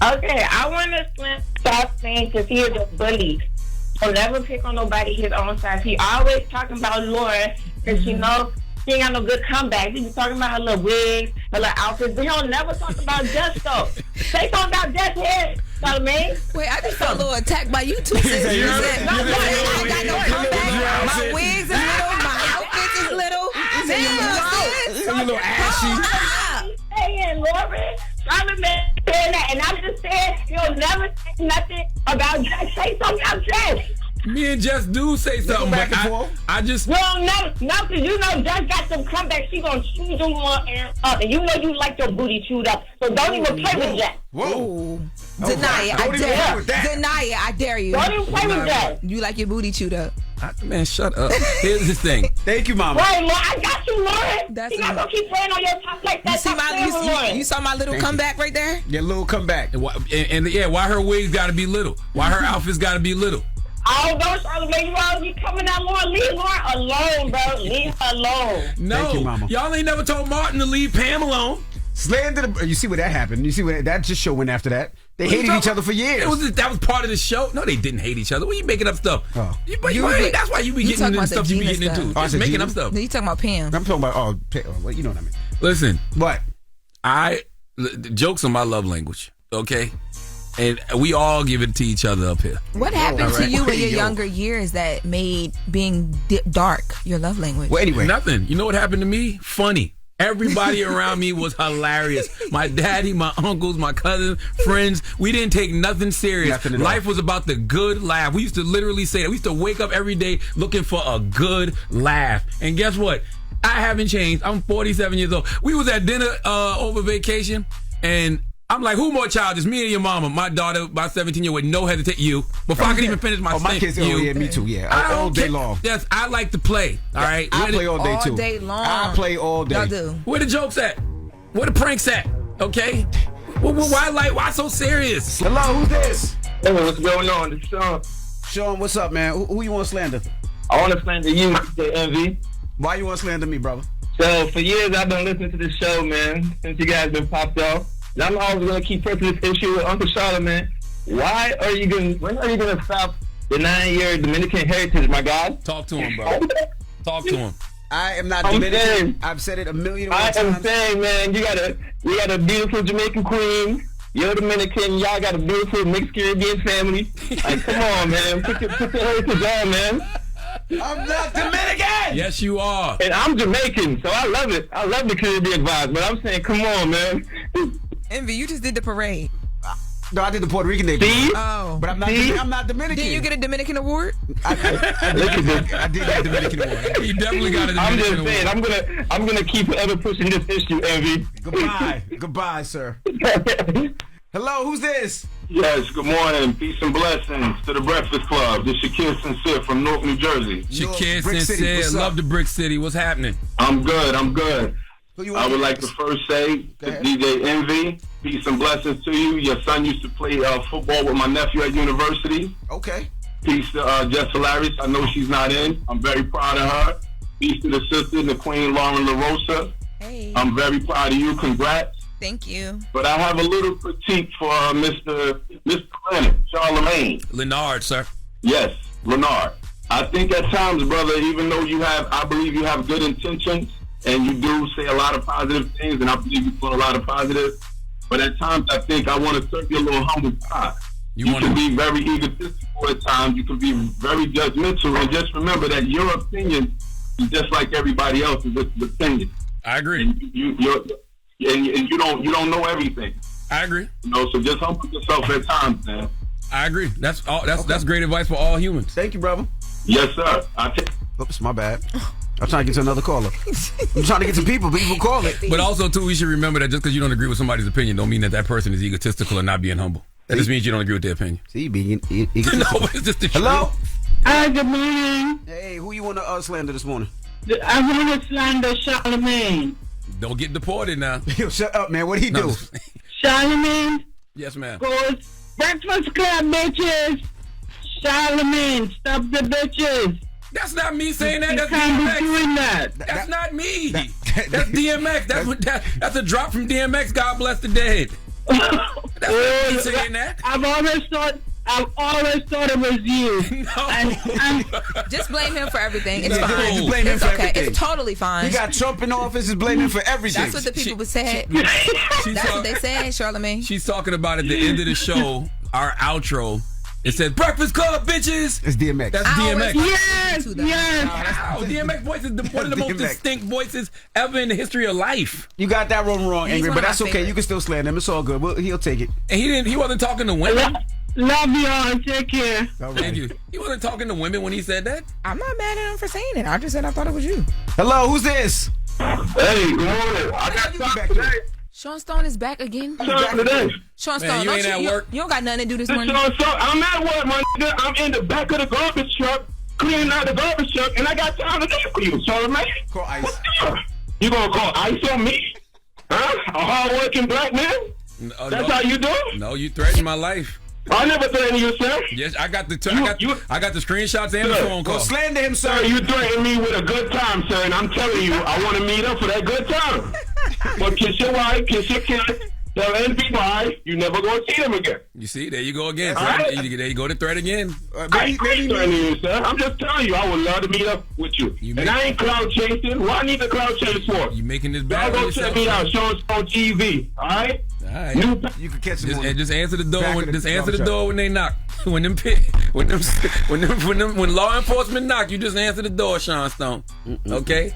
Okay, I want to slander Saucepan because he is a bully. He'll never pick on nobody his own size. He always talking about Loren because you know she ain't got no good comeback. He be talking about her little wigs, her little outfits, but he'll never talk about Jess though. Say something about Jess here, Charlamagne. Wait, I just felt a little attacked by you two. I got no comeback. My wigs is little, my outfits is little. You a little ashy. Saying Loren, Charlamagne saying that, and I'm just saying he'll never say nothing about Jess. Say something about Jess. Me and Jess do say something, but I just... Well, no, because you know Jess got some comeback. She gonna chew them one up, and you know you like your booty chewed up, so don't even play with Jess. Whoa. Deny it. I dare you. Deny it. I dare you. Don't even play with Jess. You like your booty chewed up. Man, shut up. Here's the thing. Thank you, Mama. Right, Lord, I got you, Loren. You not gonna keep playing on your top like that. You saw my little comeback right there? Yeah, little comeback. And why her wigs gotta be little? Why her outfits gotta be little? Oh, don't Charlamagne, you all be coming out, Lauren. Leave Lauren alone, bro. Leave her alone. No, thank you, Mama. Y'all ain't never told Martin to leave Pam alone. Slander. You see where that happened? You see where that just show went after that? They hated each other for years. That was part of the show. No, they didn't hate each other. What are you making up stuff? Oh. That's why you be getting into stuff you be getting into. Just making up stuff. No, you talking about Pam. I'm talking about you know what I mean. Listen. What? Jokes are my love language. Okay. And we all give it to each other up here. What happened to you in your younger years that made being dark your love language? Well, anyway. Nothing. You know what happened to me? Funny. Everybody around me was hilarious. My daddy, my uncles, my cousins, friends. We didn't take nothing serious. Life was about the good laugh. We used to literally say that. We used to wake up every day looking for a good laugh. And guess what? I haven't changed. I'm 47 years old. We was at dinner over vacation, and I'm like, who more childish, me or your mama? My daughter, my 17-year-old, with no hesitation, you. Before I can even finish my my kids, you. yeah, me too, yeah. All day long. Yes, I like to play, all right? I play all day, too. All day long. I play all day. Y'all do. Where the jokes at? Where the pranks at? Okay? Why so serious? Hello, who's this? Hey, what's going on? It's Sean. Sean, what's up, man? Who you want to slander? I want to slander you, Mr. Envy. Why you want to slander me, brother? So, for years, I've been listening to this show, man, since you guys been popped off. And I'm always going to keep pressing this issue with Uncle Charlamagne. When are you going to stop denying your Dominican heritage, my God? Talk to him, bro. Talk to him. I am not Dominican. I've said it a million times. I am saying, man, we got a beautiful Jamaican queen. You're Dominican. Y'all got a beautiful mixed Caribbean family. Like, come on, man. Put your heritage on, man. I'm not Dominican. Yes, you are. And I'm Jamaican, so I love it. I love the Caribbean vibes, but I'm saying, come on, man. Envy, you just did the parade. No, I did the Puerto Rican Day. Oh. But I'm not Dominican. Did you get a Dominican award? I did get a Dominican award. He definitely got a Dominican award. I'm just saying, I'm gonna keep ever pushing this issue, Envy. Goodbye, sir. Hello, who's this? Yes, good morning. Peace and blessings to the Breakfast Club. This is Shakir Sincere from Newark, New Jersey. Shakir Sincere, love the Brick City. What's happening? I'm good. I would like to first say to DJ Envy, peace and blessings to you. Your son used to play football with my nephew at university. Okay. Peace to Jess Hilarious. I know she's not in. I'm very proud of her. Peace to the sister, the queen, Loren LoRosa. Hey. I'm very proud of you. Congrats. Thank you. But I have a little critique for Mr. Leonard, Charlamagne. Leonard, sir. Yes, Leonard. I think at times, brother, even though I believe you have good intentions, and you do say a lot of positive things, and I believe you put a lot of positive, but at times I think I want to serve you a little humble pie. You can be very egotistical at times. You can be very judgmental, and just remember that your opinion is just like everybody else's opinion. I agree. And you don't know everything. I agree. So just humble yourself at times, man. I agree. That's great advice for all humans. Thank you, brother. Yes, sir. Oops, my bad. I'm trying to get to another caller. I'm trying to get to people call it. But also, too, we should remember that just because you don't agree with somebody's opinion don't mean that person is egotistical or not being humble. That just means you don't agree with their opinion. See, being egotistical. No, it's just the Hello? Hi, good morning. Hey, who you want to slander this morning? I want to slander Charlamagne. Don't get deported now. Yo, shut up, man. What'd he do? Charlamagne Yes, ma'am. goes, Breakfast Club, bitches. Charlamagne, stop the bitches. That's not me saying that. That's can't DMX. be doing that. That's not me. That's DMX. That's a drop from DMX. God bless the dead. That's not me saying that. I've always thought it was you. No. Just blame him for everything. It's Yeah, fine. just blame him It's for okay. everything. It's totally fine. He got Trump in office. Is blaming him for everything. That's what the people would say. That's what they say, Charlamagne. She's talking about at the end of the show, our outro. It says Breakfast Club, bitches. It's DMX. That's DMX. Yes. DMX voice is one of the most distinct voices ever in the history of life. You got that wrong, He's Angry, one but of that's my okay. favorites. You can still slander him. It's all good. He'll take it. And he wasn't talking to women. Love y'all. Take care. Thank you. He wasn't talking to women when he said that. I'm not mad at him for saying it. I just said I thought it was you. Hello, who's this? Hey, good morning. I got time today. Sean Stone is back again. Time today. Sean Man, Stone, you ain't at work. You don't got nothing to do this Listen, morning. I'm at work, my nigga. I'm in the back of the garbage truck, cleaning out the garbage truck, and I got time to do for you, Charlamagne. Call ICE. You gonna call ICE on me? Huh? A hard-working black man? That's how you do it? No, you threatened my life. I never threatened you, sir. Yes, I got the screenshots and the phone call. Go slander him, Sir, sir. you threatened me with a good time, sir, and I'm telling you, I want to meet up for that good time. But kiss your wife, kiss your kid, tell Envy bye. You never gonna see them again. You see, there you go again. All right. There you go to threat again. I ain't threatening you, sir. I'm just telling you, I would love to meet up with you. And I ain't cloud chasing. What I need the cloud chase for? You making this Y'all bad for go yourself. check me out, Sean Stone TV. All right? All right. You can catch him. Just answer the door. back When, of the just answer the garbage door when they knock. When law enforcement knock, you just answer the door, Sean Stone. Okay.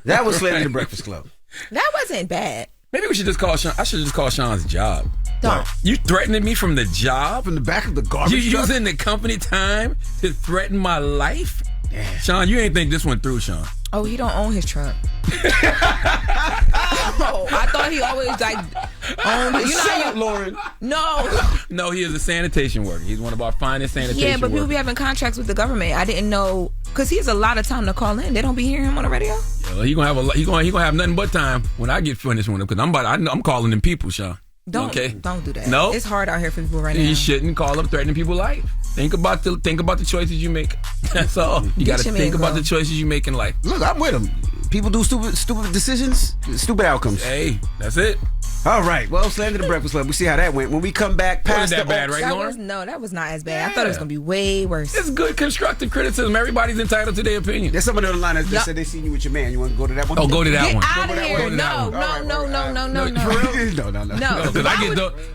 That was slandering the Breakfast Club. That wasn't bad. Maybe we should just call Sean. I should just call Sean's job. Don't. You threatening me from the job? From the back of the garbage You truck? using the company time to threaten my life? Yeah. Sean, you ain't think this went through, Sean. Oh, he don't own his truck. Oh, I thought he always Shut up, Loren. No, he is a sanitation worker. He's one of our finest sanitation Yeah, but people workers. be having contracts with the government. I didn't know because he has a lot of time to call in. They don't be hearing him on the radio. Well, he gonna have he gonna have nothing but time when I get finished with him because I'm calling them people, Sean. Don't do that. No, it's hard out here for people right now. You shouldn't call up threatening people's life. Think about the choices you make. That's all. You got to think about the choices you make in life. Look, I'm with him. People do stupid decisions, stupid outcomes. Hey, that's it. All right. Well, Slander the Breakfast Club. We see how that went. When we come back, past that bad, right, Lauren? That was not as bad. I thought it was gonna be way worse. It's good constructive criticism. Everybody's entitled to their opinion. There's someone on the line that said they seen you with your man. You want to go to that one? Oh, go to that one. Get out of here! No. No, because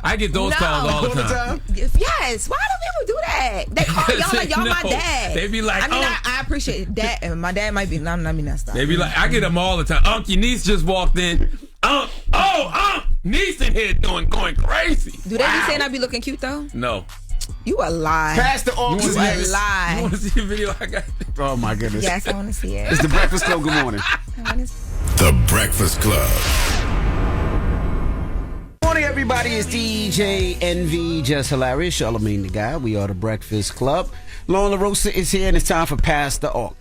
I get those calls all the time. Yes. Why do people do that? They call y'all like y'all my dad. They be like, I mean, I appreciate that. And my dad might be. Let me not stop. They be like, I get them all the time. Your niece just walked in. Niece in here going crazy. Do they be saying I be looking cute though? No. You a lie. Pass the aux. You a lie. You want to see the video I got? Oh my goodness. Yes, I want to see it. It's the Breakfast Club. Good morning. The Breakfast Club. Morning, everybody. It's DJ NV, Jess Hilarious, Charlamagne the guy. We are the Breakfast Club. Loren LoRosa is here, and it's time for Pass the Aux.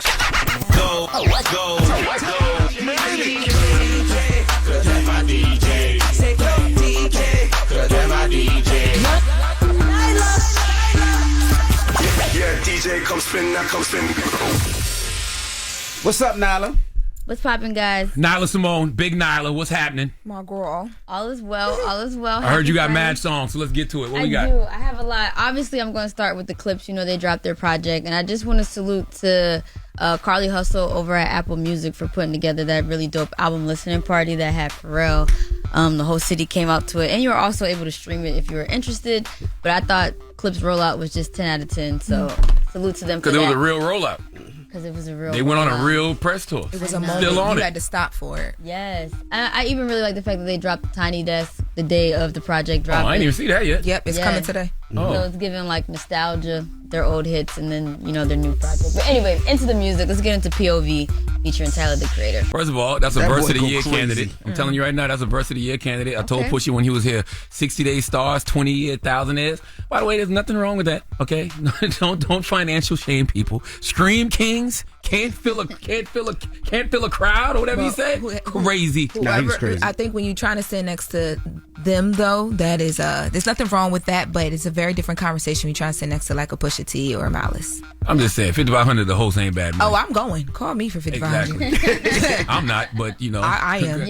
Go. My DJ. Say go DJ. My DJ. Yeah, DJ, come spin, now come spin. What's up, Nyla? What's poppin', guys? Nyla Symone, Big Nyla, what's happening? My girl. All is well. I heard you got mad songs, so let's get to it. What we got? I do. I have a lot. Obviously, I'm going to start with the clips. You know, they dropped their project, and I just want to salute to Carly Hustle over at Apple Music for putting together that really dope album listening party that had Pharrell. The whole city came out to it, and you were also able to stream it if you were interested. But I thought Clips rollout was just 10 out of 10, so salute to them for that. Because it was a real rollout. Because it was a real. They went on a real press tour. It was a moment Still on you it. had to stop for it. Yes, I even really like the fact that they dropped Tiny Desk the day of the project dropping. I didn't even see that yet. Yep, it's coming today. Oh. So it's giving like nostalgia, their old hits, and then their new project. But anyway, into the music. Let's get into POV featuring Tyler the Creator. First of all, that's a Verse of the Year crazy. candidate. I'm telling you right now, that's a Verse of the Year candidate. I told Pusha when he was here, 60-day stars, 20-year, 1,000 years. By the way, there's nothing wrong with that. Okay, don't financial shame people. Stream kings can't fill a crowd or whatever you said. Crazy. He's crazy. I think when you're trying to sit next to them, though, that is there's nothing wrong with that, but it's a very different conversation when you're trying to sit next to like a Pusha T or a Malice. I'm just saying, 5,500 the host ain't bad money. Oh, I'm going. Call me for 5,500. Exactly. I'm not, but I am.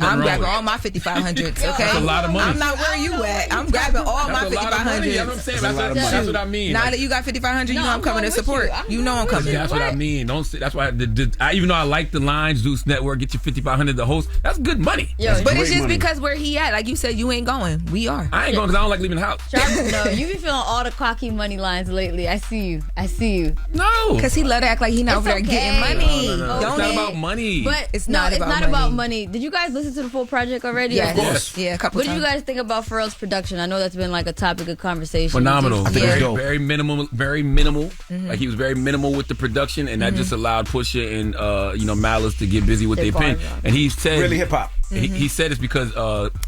I'm grabbing all my 5,500s. Okay, that's a lot of money. I'm not where you at. I'm grabbing all my 5,500s. That's what I'm saying. That's what I mean. Now that you got 5,500, you know I'm coming to support. You know I'm coming. That's what I mean. Don't say. That's why. Even though I like the lines, Zeus Network, get you 5,500 the host. That's good money. But it's just because where he at. Like you said, you ain't going. We are. I ain't going because I don't like leaving the house. No, you be feeling all the cocky money lines lately. I see you. No, because he love to act like he not over there getting money. No. Don't it's not about money. But it's not about money. Did you guys listen to the full project already? Yes. Of course. Yeah, a couple times. What times. did you guys think about Pharrell's production? I know that's been like a topic of conversation. Phenomenal. Very minimal. Mm-hmm. Like he was very minimal with the production, and that just allowed Pusha and Malice to get busy with their pen. And he said really hip hop. He said it's because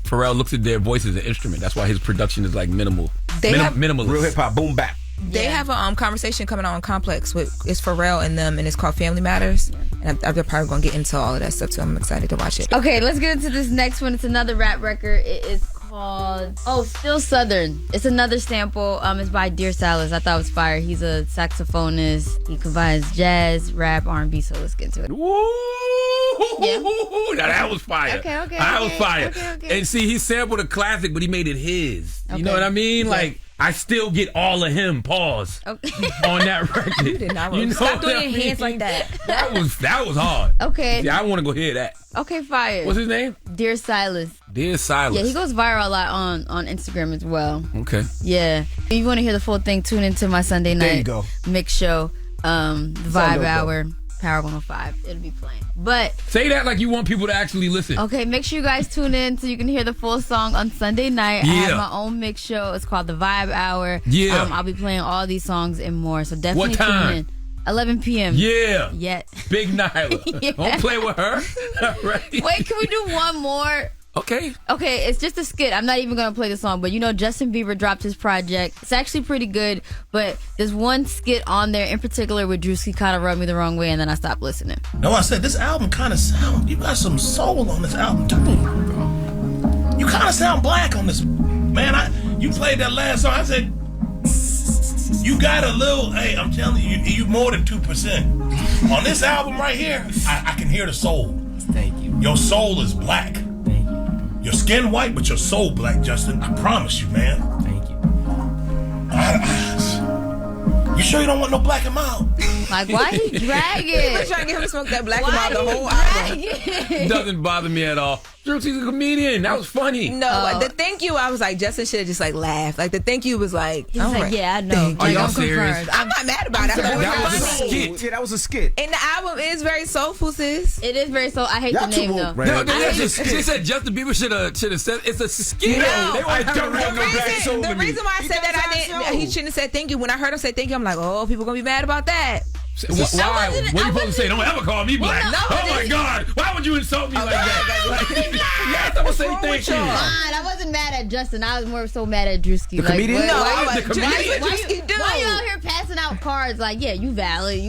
Pharrell looks at their voice as an instrument. That's why his production is like minimal. Minimalist. Real hip hop, boom bap. They have a conversation coming out on Complex with it's Pharrell and them, and it's called Family Matters. And they're probably going to get into all of that stuff too. I'm excited to watch it. Okay, let's get into this next one. It's another rap record. It is called Still Southern. It's another sample. It's by Dear Silas. I thought it was fire. He's a saxophonist. He combines jazz, rap, R&B. So let's get to it. Now that was fire. Okay. That was fire. Okay. And see, he sampled a classic, but he made it his. You know what I mean? Yeah. Like, I still get all of him. Pause. Okay. On that record. You did not. Stop doing your hands like that. That was hard. Okay. Yeah, I want to go hear that. Okay, fire. What's his name? Dear Silas. Dear Silas. Yeah, he goes viral a lot on Instagram as well. Okay. Yeah. If you want to hear the full thing, tune into my Sunday night mix show, the Vibe Hour, Power 105. It'll be playing. But say that like you want people to actually listen. Okay, make sure you guys tune in so you can hear the full song on Sunday night. Yeah. I have my own mix show. It's called the Vibe Hour. Yeah. I'll be playing all these songs and more. So definitely what time? tune in. 11 p.m. Yeah. Yet. Big Nyla. Yeah. Don't play with her. Right. Wait, can we do one more? Okay. Okay, it's just a skit. I'm not even going to play the song, but you know Justin Bieber dropped his project. It's actually pretty good, but there's one skit on there in particular where Drewski kind of rubbed me the wrong way, and then I stopped listening. No, I said this album kind of sound. You got some soul on this album too. You kind of sound black on this, man. You played that last song. I said you got a little. Hey, I'm telling you, you more than 2% on this album right here. I can hear the soul. Thank you. Your soul is black. Your skin white, but your soul black, Justin. I promise you, man. Thank you. You sure you don't want no black and mild? Like, why he dragging? He was trying to get him to smoke that black and mild the whole album. Doesn't bother me at all. Drewski's a comedian. That was funny. No, the thank you, I was like, Justin should have just like laughed. Like the thank you was like, he's like, yeah, I know. Are y'all serious? I'm not mad about it. I thought That it was a funny. skit. Yeah, that was a skit. And the album is very soulful, sis. It is very soulful. I hate Y'all the too name woke, though. right? She said Justin Bieber should have said it's a skit. No, They I don't have no black soul the in me. reason why I said that I didn't, he shouldn't have said thank you. When I heard him say thank you, I'm like, oh, people gonna be mad about that. Why? What are you supposed to say? Don't ever call me black. no, oh my God! Why would you insult me like that? Yes, I'm gonna say thank you. Fine, I wasn't mad at Justin. I was more so mad at Drewski. The comedian? No, the comedian? Why you out here passing out cards like, yeah, you valid.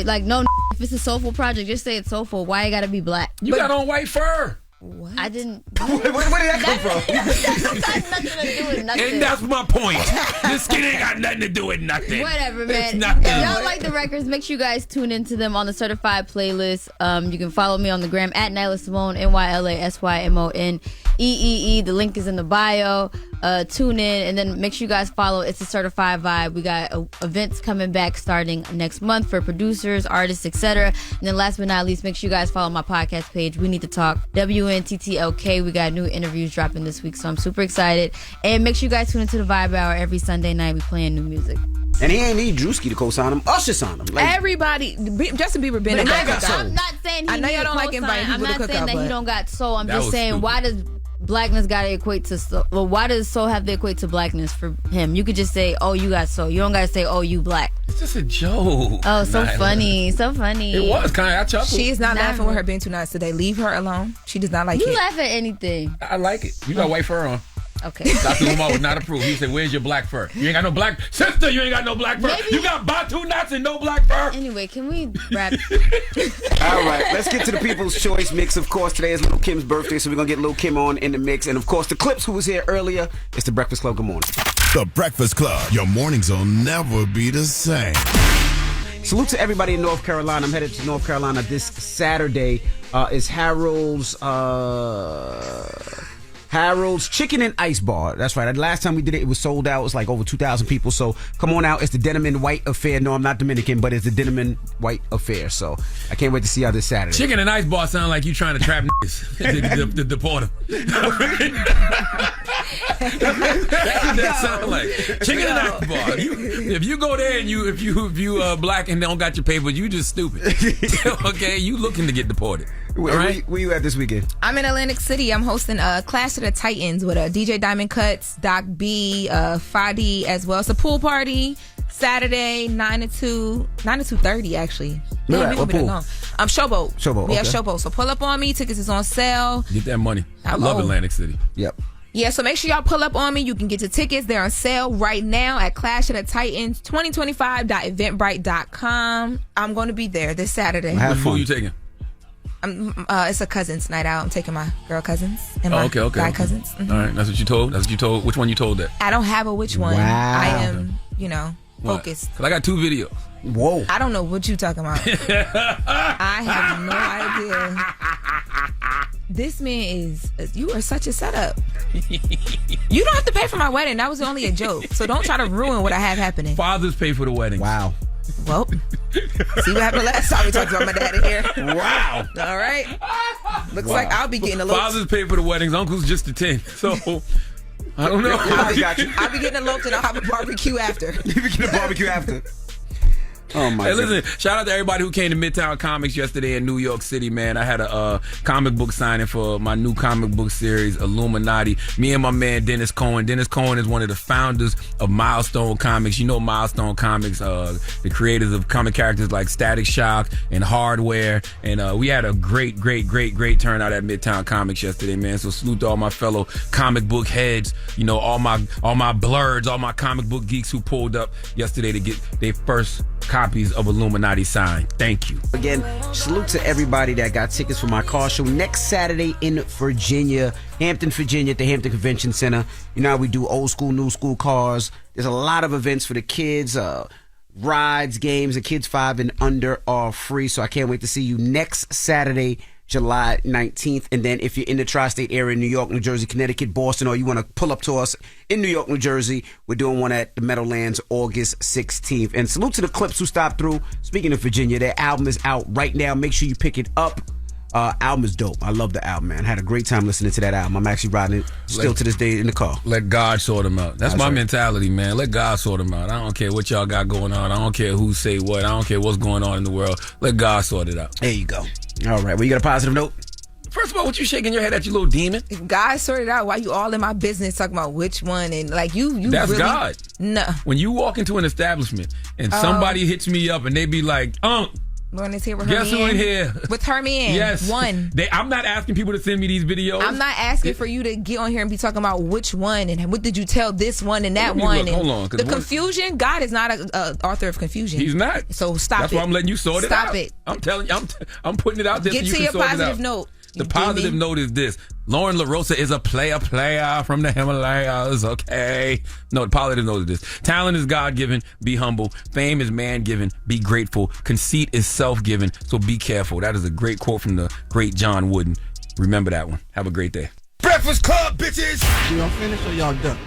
Like, no, if it's a soulful project, just say it's soulful. Why you gotta be black? You got on white fur. What? I didn't. Where did that come from? That got nothing to do with nothing. And that's my point. This skit ain't got nothing to do with nothing. Whatever, man. It's nothing. If y'all like the records, make sure you guys tune into them on the certified playlist. You can follow me on the gram at Nyla Symone, NYLASYMONEEE. The link is in the bio. Tune in and then make sure you guys follow It's a Certified Vibe. We got events coming back starting next month for producers, artists, etc. And then last but not least, make sure you guys follow my podcast page, We Need to Talk, WNTTLK. We got new interviews dropping this week, so I'm super excited. And make sure you guys tune into the Vibe Hour every Sunday night. We playing new music. And he ain't need Drewski to co-sign him. Usher signed him. Like, Everybody, Justin Bieber been But in the guy that got soul. I'm not saying he I know y'all don't like inviting people I'm to not cook saying out, that he but don't got soul. I'm That just was saying, stupid. why does blackness gotta equate to soul? Well, why does soul have to equate to blackness for him? You could just say, oh, you got soul. You don't gotta say, oh, you black. It's just a joke. Oh, so Nyla. funny. So funny. It was kind of. I chuckled. She is not Nah. laughing with her being too nice today. Leave her alone. She does not like You it. laugh at anything. I like it. You got white fur on. Okay. Dr. Umar would not approve. He said, "Where's your black fur? You ain't got no black sister. You ain't got no black fur. Maybe- You got Batu nuts and no black fur." Anyway, can we wrap? all right, let's get to the People's Choice mix. Of course, today is Lil' Kim's birthday, so we're going to get Lil' Kim on in the mix. And, of course, the Clips, who was here earlier. It's the Breakfast Club. Good morning. The Breakfast Club. Your mornings will never be the same. Salute to everybody in North Carolina. I'm headed to North Carolina this Saturday. It's Harold's Chicken and Ice Bar. That's right. The last time we did it, it was sold out. It was like over 2,000 people. So come on out. It's the Denim and White Affair. No, I'm not Dominican, but it's the Denim and White Affair. So I can't wait to see y'all this Saturday. Chicken and Ice Bar sound like you trying to trap niggas to deport them. That's what that sound like. Chicken and Ice Bar. If you go there and if you black and don't got your papers, you just stupid. Okay, you looking to get deported. Where you at this weekend? I'm in Atlantic City. I'm hosting Clash of the Titans with DJ Diamond Cuts, Doc B, Fadi as well. It's a pool party Saturday 9 to 2:30 actually. Where at? we What gonna be pool? long. Showboat. Showboat, We have okay. Showboat. So pull up on me. Tickets is on sale. Get that money. I love Oh. Atlantic City. Yep. Yeah, so make sure y'all pull up on me. You can get your tickets. They're on sale right now at Clash of the Titans 2025.eventbrite.com. I'm going to be there this Saturday. Who you taking? It's a cousins night out. I'm taking my girl cousins and my Okay. guy cousins. Mhm. All right, that's what you told. Which one you told that? I don't have a which one. Wow. I am, What? focused. 'Cause I got 2 videos. Whoa. I don't know what you talking about. I have no idea. This man you are such a setup. You don't have to pay for my wedding. That was only a joke. So don't try to ruin what I have happening. Fathers pay for the wedding. Wow. Well, see what happened last time we talked about my dad in here. Wow. All right. Looks Wow. like I'll be getting a little. Fathers pay for the weddings. Uncles just attend. So I don't know. I'll be getting eloped and I'll have a barbecue after. You be getting a barbecue after. Oh my Hey, listen, shout out to everybody who came to Midtown Comics yesterday in New York City, man. I had a comic book signing for my new comic book series, Illuminati. Me and my man Dennis Cohen. Dennis Cohen is one of the founders of Milestone Comics. You know Milestone Comics, the creators of comic characters like Static Shock and Hardware. And we had a great turnout at Midtown Comics yesterday, man. So salute to all my fellow comic book heads, you know, all my blurs, all my comic book geeks who pulled up yesterday to get their first copies of Illuminati signed. Thank you. Again, salute to everybody that got tickets for my car show next Saturday in Virginia, Hampton, Virginia, at the Hampton Convention Center. You know how we do old school, new school cars. There's a lot of events for the kids, rides, games, and kids 5 and under are free. So I can't wait to see you next Saturday, July 19th. And then if you're in the tri-state area, New York, New Jersey, Connecticut, Boston, or you want to pull up to us in New York, New Jersey, we're doing one at the Meadowlands August 16th. And salute to the Clips who stopped through. Speaking of Virginia, their album is out right now. Make sure you pick it up. Album is dope. I love the album, man. Had a great time listening to that album. I'm actually riding it still to this day in the car. Let God sort them out. That's my mentality, man. Let God sort them out. I don't care what y'all got going on. I don't care who say what. I don't care what's going on in the world. Let God sort it out. There you go. All right. Well, you got a positive note? First of all, what you shaking your head at, you little demon? God sorted out. Why you all in my business talking about which one and like you? That's really, God. No. When you walk into an establishment and somebody hits me up and they be like, Lauren is here with her guess who in here? With her man. Yes. One. I'm not asking people to send me these videos. I'm not asking for you to get on here and be talking about which one and what did you tell this one and that one. Hold on. The confusion, God is not an author of confusion. He's not. So stop That's it. why I'm letting you sort it out. Stop it. I'm telling you, I'm putting it out there Get so to you your can sort it positive out. note. The positive note is this. Loren LoRosa is a player from the Himalayas, okay? No, the positive note is this. Talent is God-given, be humble. Fame is man-given, be grateful. Conceit is self-given, so be careful. That is a great quote from the great John Wooden. Remember that one. Have a great day. Breakfast Club, bitches! Y'all finished or y'all done?